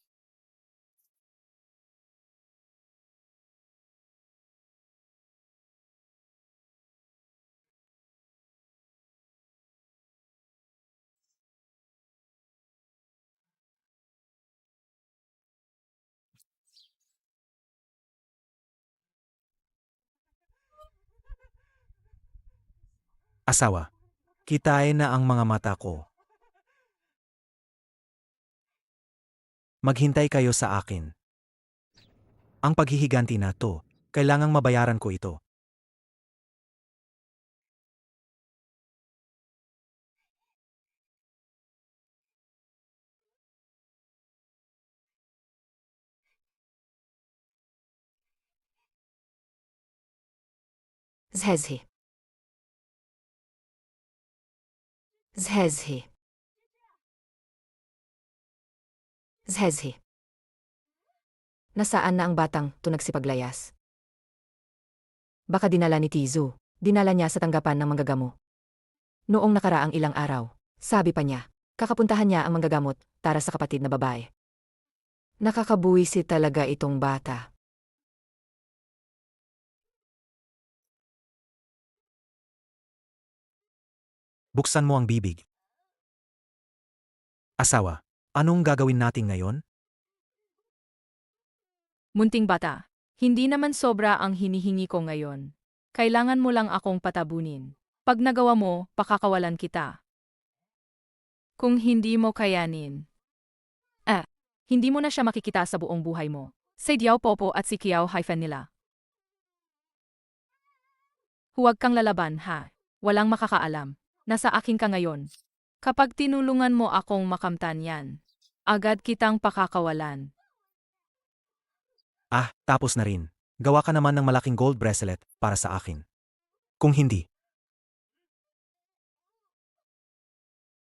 Asawa, kitain na ang mga mata ko. Maghintay kayo sa akin. Ang paghihiganti na to, kailangang mabayaran ko ito. Zhezhi. Zhezhi. Zhezhi. Nasaan na ang batang nagsipaglayas? Baka dinala ni Tizu. Dinala niya sa tanggapan ng manggagamo. Noong nakaraang ilang araw, sabi pa niya, kakapuntahan niya ang manggagamot para sa kapatid na babae. Nakakabuwisi talaga itong bata. Buksan mo ang bibig. Asawa, anong gagawin natin ngayon? Munting bata, hindi naman sobra ang hinihingi ko ngayon. Kailangan mo lang akong patabunin. Pag nagawa mo, pakakawalan kita. Kung hindi mo kayanin, hindi mo na siya makikita sa buong buhay mo. Si Diao Popo at si Kiao Hyphen nila. Huwag kang lalaban ha. Walang makakaalam. Nasa akin ka ngayon. Kapag tinulungan mo akong makamtan yan, agad kitang pakakawalan. Tapos na rin. Gawa ka naman ng malaking gold bracelet para sa akin. Kung hindi,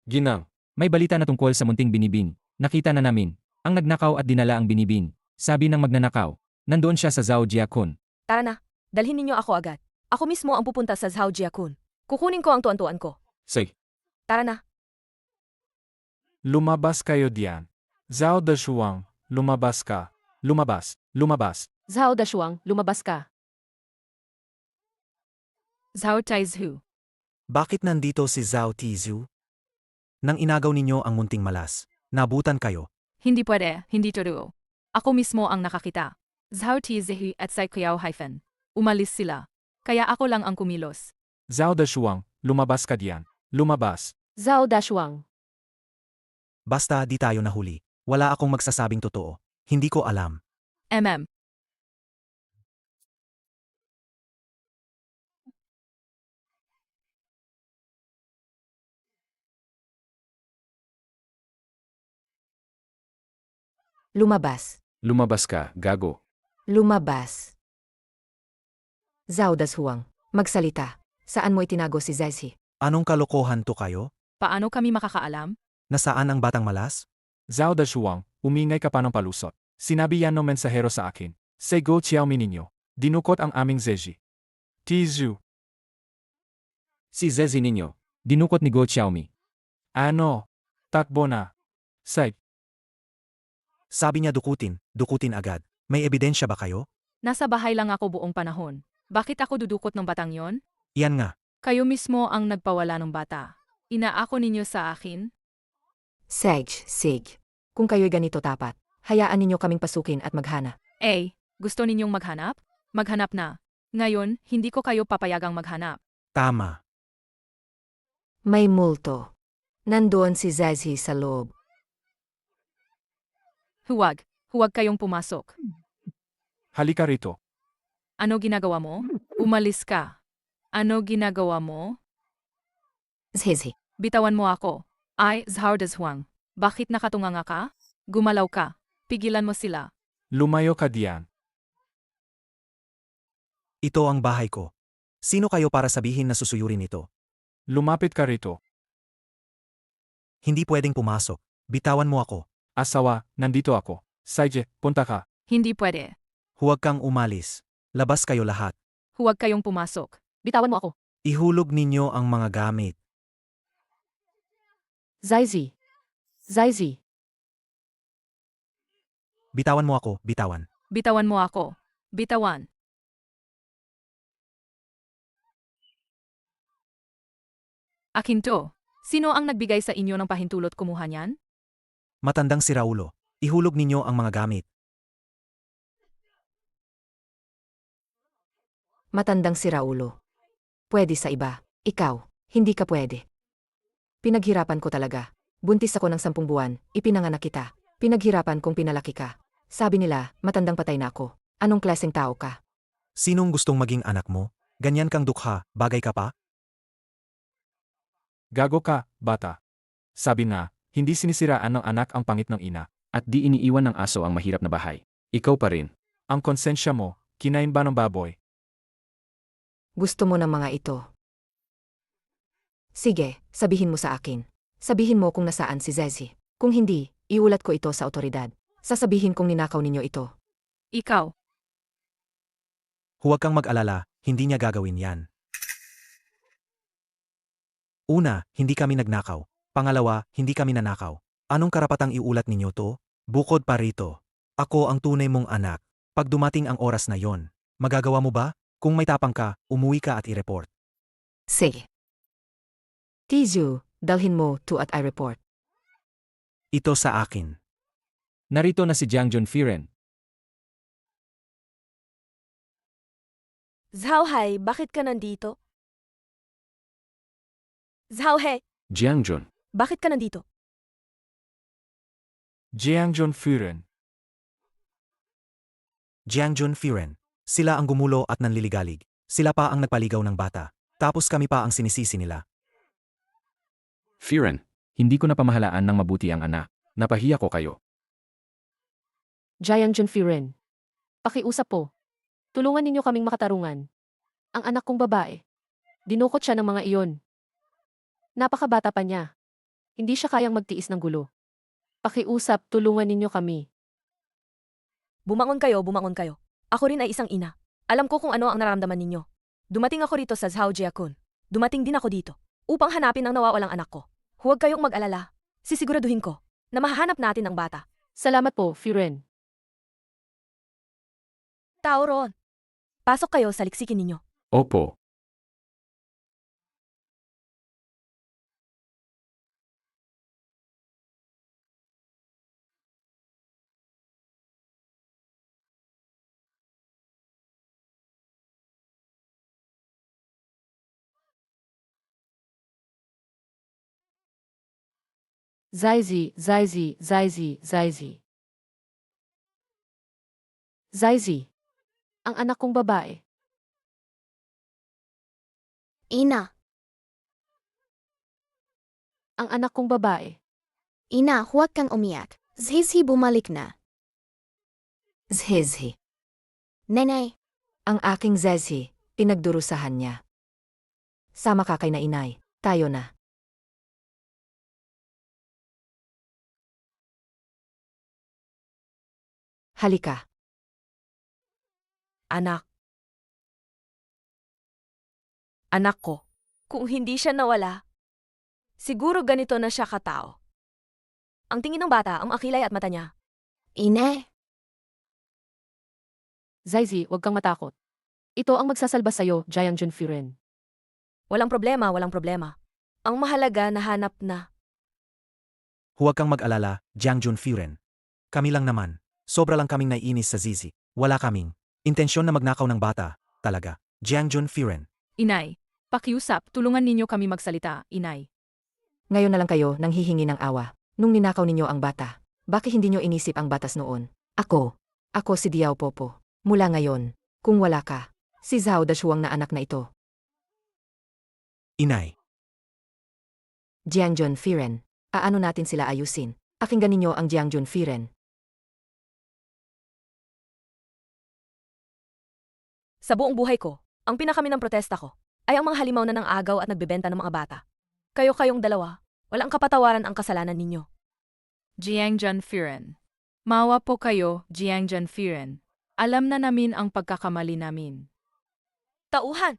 Ginang, may balita na tungkol sa munting binibin. Nakita na namin. Ang nagnakaw at dinala ang binibin. Sabi ng magnanakaw, nandoon siya sa Zhao Jiakun. Tara na, dalhin ninyo ako agad. Ako mismo ang pupunta sa Zhao Jiakun. Kukunin ko ang tuan-tuan ko. Say, Tara na. Lumabas kayo diyan. Zhao Dashuang, lumabas ka. Lumabas, lumabas. Zhao Dashuang, lumabas ka. Zhao Taizu. bakit nandito si Zhao Tizu? Nang inagaw ninyo ang munting malas, nabutan kayo. Hindi pwede, hindi totoo. Ako mismo ang nakakita. Zhao Tizu at si Kiao Hyphen. Umalis sila. Kaya ako lang ang kumilos. Zhao Dashuang, lumabas ka diyan. Lumabas. Zhao Dashuang. Basta di tayo nahuli. Wala akong magsasabing totoo. Hindi ko alam. Lumabas. lumabas ka, gago. Lumabas. Zhao Dashuang, magsalita. Saan mo itinago si Zhezhi? Anong kalokohan to kayo? Paano kami makakaalam? Nasaan ang batang malas? Zhao Dashuang, umingay ka pa ng palusot. Sinabi yan ng mensahero sa akin. Say go Xiaomi ninyo. Dinukot ang aming Zeji. Tizu. Si Zezi ninyo. Dinukot ni Go Xiaomi. Ano? Takbo na. Say. Sabi niya dukutin agad. May ebidensya ba kayo? Nasa bahay lang ako buong panahon. Bakit ako dudukot ng batang yon? Yan nga. Kayo mismo ang nagpawala ng bata. Inaako ninyo sa akin? Sig. Kung kayo'y ganito tapat, hayaan ninyo kaming pasukin at maghana. Gusto ninyong maghanap? Maghanap na. Ngayon, hindi ko kayo papayagang maghanap. Tama. May multo. Nandoon si Zhezhi sa loob. Huwag kayong pumasok. Halika rito. Ano ginagawa mo? Umalis ka. Ano ginagawa mo? Zhezhi. Bitawan mo ako. Zhao Dashuang. Bakit nakatunganga ka? Gumalaw ka. Pigilan mo sila. Lumayo ka diyan. Ito ang bahay ko. Sino kayo para sabihin na susuyurin ito? Lumapit ka rito. Hindi pwedeng pumasok. Bitawan mo ako. Asawa, nandito ako. Saije, punta ka. Hindi pwede. Huwag kang umalis. Labas kayo lahat. Huwag kayong pumasok. Bitawan mo ako. Ihulog ninyo ang mga gamit. Zhezhi. Zaizi, Bitawan mo ako, bitawan. Bitawan mo ako. Bitawan. Akin to. Sino ang nagbigay sa inyo ng pahintulot kumuha niyan? Matandang si Raulo. Ihulog ninyo ang mga gamit. Matandang si Raulo. Pwede sa iba. Ikaw, hindi ka pwede. Pinaghirapan ko talaga. Buntis ako ng 10 buwan, ipinanganak kita. Pinaghirapan kong pinalaki ka. Sabi nila, matandang patay na ako. Anong klaseng tao ka? Sinong gustong maging anak mo? Ganyan kang dukha, bagay ka pa? Gago ka, bata. Sabi nga, hindi sinisiraan ng anak ang pangit ng ina. At di iniiwan ng aso ang mahirap na bahay. Ikaw pa rin. Ang konsensya mo, kinain ba ng baboy? Gusto mo ng mga ito? Sige, sabihin mo sa akin. Sabihin mo kung nasaan si Zezi. Kung hindi, iulat ko ito sa otoridad. Sasabihin kong ninakaw ninyo ito. Ikaw. Huwag kang mag-alala, hindi niya gagawin yan. Una, hindi kami nagnakaw. Pangalawa, hindi kami nanakaw. Anong karapatang iulat ninyo to? Bukod pa rito, ako ang tunay mong anak. Pag dumating ang oras na yon, magagawa mo ba? Kung may tapang ka, umuwi ka at i-report. Sige. Tizu, dalhin mo to at I-report. Ito sa akin. Narito na si Jiangjun Firen. Zhaohai, bakit ka nandito? Zhaohe, Jiangjun. bakit ka nandito? Jiangjun Furen. Jiangjun Firen. Sila ang gumulo at nanliligalig. Sila pa ang nagpaligaw ng bata. Tapos kami pa ang sinisisi nila. Firen. Hindi ko napamahalaan ng mabuti ang anak. Napahiya ko kayo. Jiangjun Firen. Pakiusap po. Tulungan ninyo kaming makatarungan. Ang anak kong babae. Dinukot siya ng mga iyon. Napakabata pa niya. Hindi siya kayang magtiis ng gulo. Pakiusap, tulungan ninyo kami. Bumangon kayo, bumangon kayo. Ako rin ay isang ina. Alam ko kung ano ang nararamdaman ninyo. Dumating ako rito sa Zhao Jiakun. Dumating din ako dito upang hanapin ang nawawalang anak ko. Huwag kayong mag-alala. Sisiguraduhin ko na mahahanap natin ang bata. Salamat po, Firen. Tao ron. Pasok kayo sa liksikin ninyo. Opo. Zaizi, Zaizi, Zaizi, Zaizi. Zaizi. Ang anak kong babae. Ina, Ang anak kong babae. ina, huwag kang umiyak. Zhizhi bumalik na. Zhizhi. Nenay, Ang aking Zezi, pinagdurusahan niya. Sama ka kay na inay. Tayo na. Halika. Anak. Anak ko. Kung hindi siya nawala, siguro ganito na siya katao. Ang tingin ng bata, ang akilay at mata niya. ine, Zaizi, huwag kang matakot. Ito ang magsasalba sa'yo, Jiangjun Firen. Walang problema, walang problema. Ang mahalaga, nahanap na. Huwag kang mag-alala, Jiangjun Firen. Kami lang naman. Sobra lang kaming naiinis sa Zizi. Wala kaming intensyon na magnakaw ng bata. Talaga. Jiangjun Firen. Inay. Pakiusap, tulungan ninyo kami magsalita, inay. Ngayon na lang kayo nang hihingi ng awa. Nung ninakaw ninyo ang bata, bakit hindi nyo inisip ang batas noon? Ako si Diao Popo. Mula ngayon, kung wala ka, si Zhao Dashuang na anak na ito. Inay. Jiangjun Firen. Aano natin sila ayusin? Pakinggan ninyo ang Jiangjun Firen. Sa buong buhay ko, ang pinakami ng protesta ko ay ang mga halimaw na ng agaw at nagbebenta ng mga bata. Kayong dalawa, walang kapatawaran ang kasalanan ninyo. Jiangjun Firen. Mawa po kayo, Jiangjun Firen. Alam na namin ang pagkakamali namin. Tauhan!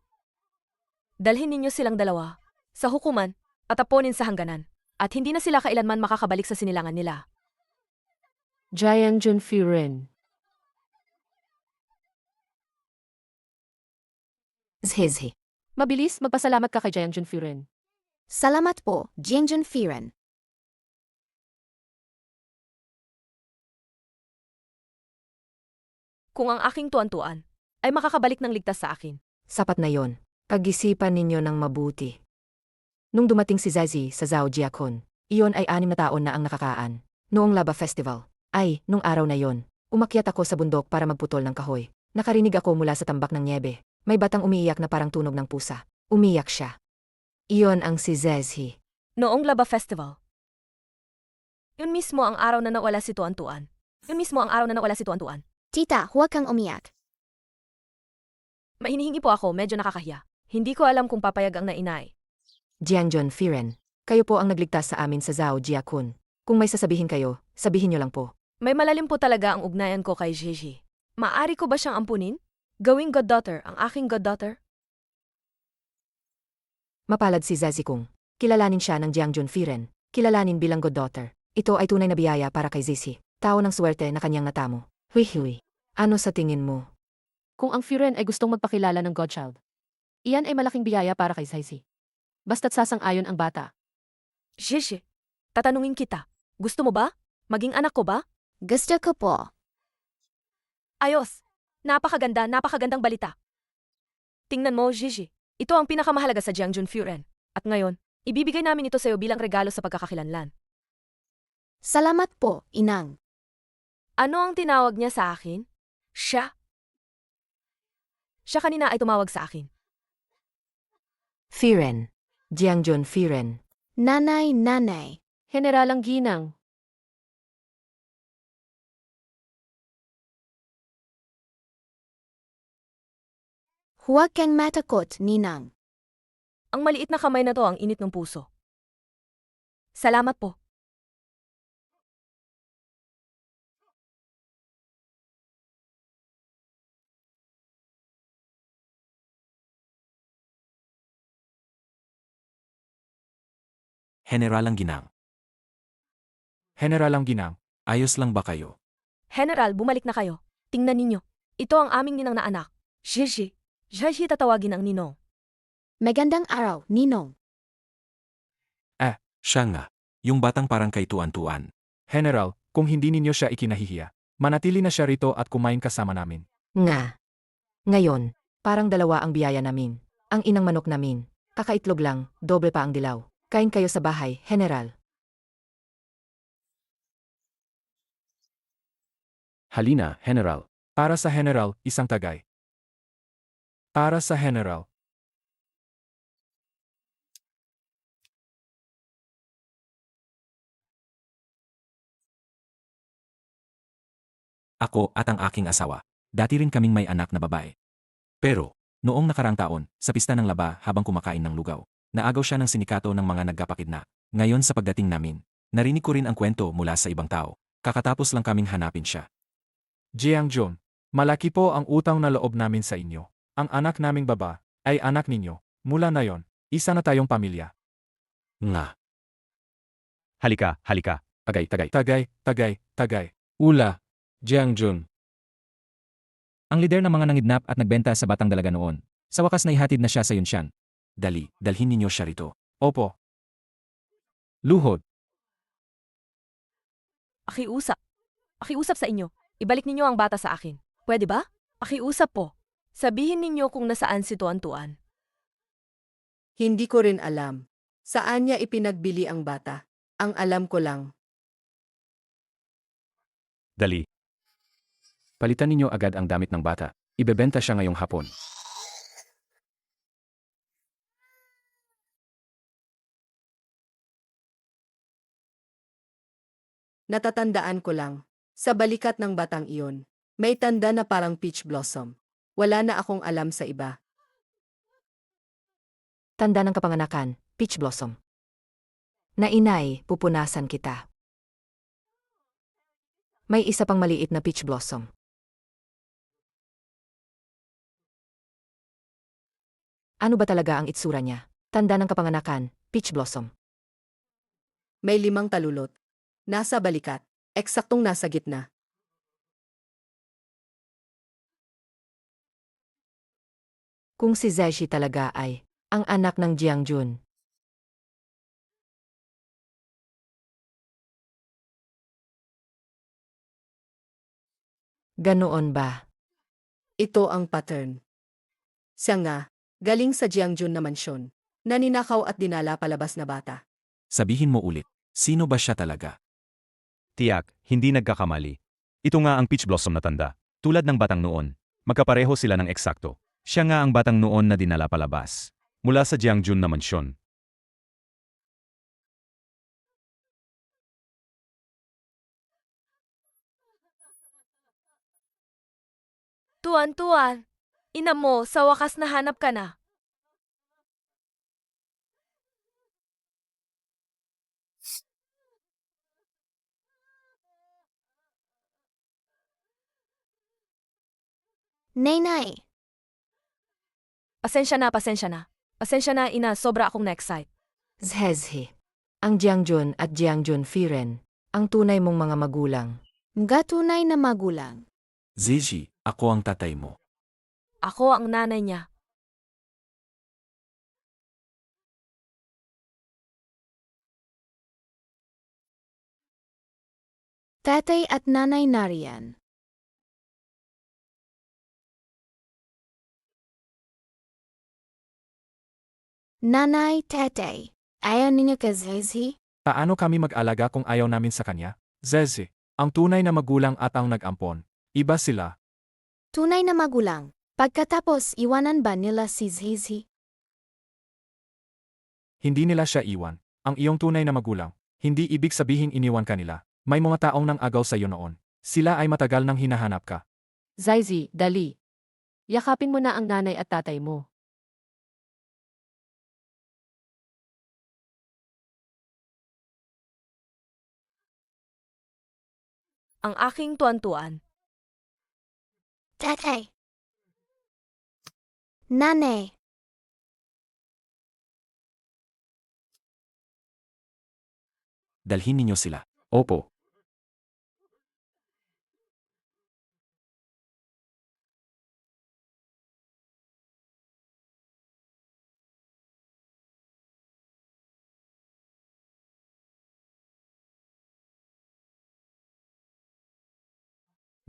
Dalhin ninyo silang dalawa sa hukuman at taponin sa hangganan. At hindi na sila kailanman makakabalik sa sinilangan nila. Jiang Junfuren. Zhizhi. Mabilis, magpasalamat ka kay Jiang Junfuren. Salamat po, Jiangjun Firen. Kung ang aking tuan-tuan ay makakabalik ng ligtas sa akin. Sapat na yon. Pag-isipan ninyo ng mabuti. Nung dumating si Zazi sa Zhao Jiakun, iyon ay 6 na taon na ang nakakaan. Noong Laba Festival. Ay, nung araw na yon, umakyat ako sa bundok para magputol ng kahoy. Nakarinig ako mula sa tambak ng niebe. May batang umiiyak na parang tunog ng pusa. Umiyak siya. Iyon ang si Zazi. Noong Laba Festival. Yun mismo ang araw na nawala si tuan-tuan. Yun mismo ang araw na nawala si tuan-tuan. Tita, huwag kang umiyak. Mahinihingi po ako, medyo nakakahiya. Hindi ko alam kung papayag ang nainay. Jiangjun Firen. Kayo po ang nagligtas sa amin sa Zhao Jiakun. Kung may sasabihin kayo, sabihin nyo lang po. May malalim po talaga ang ugnayan ko kay Gigi. Maari ko ba siyang ampunin? Gawing goddaughter ang aking goddaughter? Mapalad si Zazi kung kilalanin siya ng Jiangjun Firen. Kilalanin bilang goddaughter. Ito ay tunay na biyaya para kay Zizi. Tao ng swerte na kanyang natamo. Hui. Ano sa tingin mo? Kung ang Firen ay gustong magpakilala ng godchild, iyan ay malaking biyaya para kay Zaisi. Basta't sasang-ayon ang bata. Gigi, tatanungin kita. Gusto mo ba? Maging anak ko ba? Gusto ko po. Ayos. Napakagandang balita. Tingnan mo, Gigi. Ito ang pinakamahalaga sa Jiangjun Firen. At ngayon, ibibigay namin ito sa iyo bilang regalo sa pagkakakilanlan. Salamat po, Inang. Ano ang tinawag niya sa akin? Siya. Siya kanina ay tumawag sa akin. Firen. Jiangjun Firen. Nanay. Generalang Ginang. Huwag kang matakot, Ninang. Ang maliit na kamay na to ang init ng puso. Salamat po. Generalang Ginang. Generalang Ginang. Ayos lang ba kayo? General, bumalik na kayo. Tingnan ninyo. Ito ang aming ninang na anak. Gigi. Gigi tatawagin ang ninong. Magandang araw, Ninong. Siya nga. Yung batang parang kay tuan-tuan. General, kung hindi ninyo siya ikinahihiya, manatili na siya rito at kumain kasama namin. Nga. Ngayon, parang dalawa ang biyaya namin. Ang inang manok namin. Kakaitlog lang, doble pa ang dilaw. Kain kayo sa bahay, General. Halina, General. Para sa General, isang tagay. Para sa General. Ako at ang aking asawa. Dati rin kaming may anak na babae. Pero, noong nakarang taon, sa pista ng laba habang kumakain ng lugaw, naagaw siya ng sinikato ng mga nagkapakidna. Ngayon sa pagdating namin, narinig ko rin ang kwento mula sa ibang tao. Kakatapos lang kaming hanapin siya. Jiangjun, malaki po ang utang na loob namin sa inyo. Ang anak naming baba ay anak ninyo. Mula na yon, isa na tayong pamilya. Nga. Halika. Tagay. Ula. Jiangjun. Ang lider ng mga nangidnap at nagbenta sa batang dalaga noon. Sa wakas na ihatid na siya sa Yunshan. Dalhin ninyo siya rito. Opo. Luhod. Akiusap sa inyo. Ibalik ninyo ang bata sa akin. Pwede ba? Akiusap po. Sabihin ninyo kung nasaan si tuan-tuan. Hindi ko rin alam. Saan niya ipinagbili ang bata? Ang alam ko lang. Dali. Palitan ninyo agad ang damit ng bata. Ibebenta siya ngayong hapon. Natatandaan ko lang. Sa balikat ng batang iyon, may tanda na parang peach blossom. Wala na akong alam sa iba. Tanda ng kapanganakan, peach blossom. Na inay, pupunasan kita. May isa pang maliit na peach blossom. Ano ba talaga ang itsura niya? Tanda ng kapanganakan, peach blossom. May 5 talulot. Nasa balikat. Eksaktong nasa gitna. Kung si Zaishi talaga ay ang anak ng Jiangjun. Ganoon ba? Ito ang pattern. Siya nga, galing sa Jiangjun na mansyon. Naninakaw at dinala palabas na bata. Sabihin mo ulit, sino ba siya talaga? Tiyak, hindi nagkakamali. Ito nga ang peach blossom na tanda. Tulad ng batang noon, magkapareho sila ng eksakto. Siya nga ang batang noon na dinala palabas. Mula sa Jiangjun na mansyon. Tuan-tuan, ina mo, sa wakas nahanap ka na. Nay-nay, Pasensya na, pasensya na. Pasensya na, ina, sobra akong na-excite. Zhezhi. Ang Jiangjun at Jiangjun Firen. Ang tunay mong mga magulang. nga tunay na magulang. Zizi, ako ang tatay mo. Ako ang nanay niya. Tatay at nanay nariyan. Nanay, tatay, ayaw ninyo kay Zaishi? Paano kami mag-alaga kung ayaw namin sa kanya? Zeze, ang tunay na magulang at ang nag-ampon. Iba sila. Tunay na magulang. Pagkatapos, iwanan ba nila si Zaishi? Hindi nila siya iwan. Ang iyong tunay na magulang. Hindi ibig sabihin iniwan ka nila. May mga taong nang agaw sa iyo noon. Sila ay matagal nang hinahanap ka. Zaizi, dali. Yakapin mo na ang nanay at tatay mo. Ang aking tuan-tuan. Tatay. Nanay. Dalhin ninyo sila. Opo.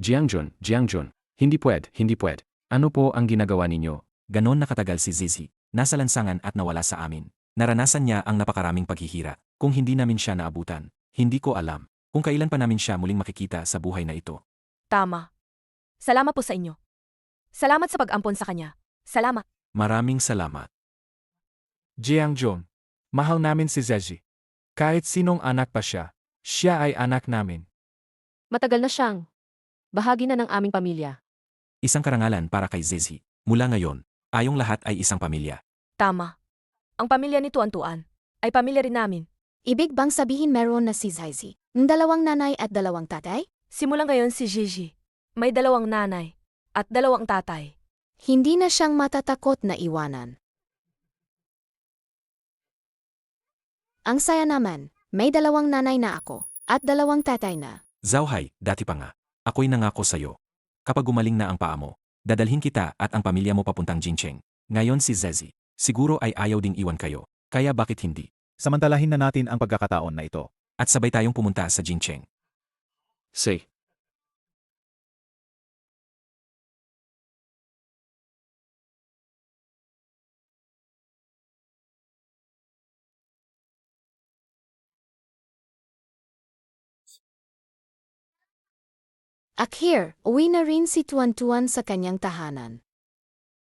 Jiangjun, hindi pwed. Ano po ang ginagawa ninyo? Ganon nakatagal si Zizi. Nasa lansangan at nawala sa amin. Naranasan niya ang napakaraming paghihira. Kung hindi namin siya naabutan, hindi ko alam kung kailan pa namin siya muling makikita sa buhay na ito. Tama. Salamat po sa inyo. Salamat sa pag-ampon sa kanya. Salamat. Maraming salamat. Jiangjun, mahal namin si Zezi. Kahit sinong anak pa siya, siya ay anak namin. Matagal na siyang bahagi na ng aming pamilya. Isang karangalan para kay Zizi. Mula ngayon, tayong lahat ay isang pamilya. Tama. Ang pamilya ni Tuan-tuan ay pamilya rin namin. Ibig bang sabihin meron na si Zaishi? Ng 2 nanay at 2 tatay? Simula ngayon si Gigi. May 2 nanay at 2 tatay. Hindi na siyang matatakot na iwanan. Ang saya naman, may 2 nanay na ako at 2 tatay na. Zauhai, dati pa nga. Ako'y nangako sa'yo. Kapag gumaling na ang paa mo, dadalhin kita at ang pamilya mo papuntang Jincheng. Ngayon si Zezi. Siguro ay ayaw ding iwan kayo. Kaya bakit hindi? Samantalahin na natin ang pagkakataon na ito. At sabay tayong pumunta sa Jincheng. Say. Akhir, uwi na rin si Tuan-tuan sa kanyang tahanan.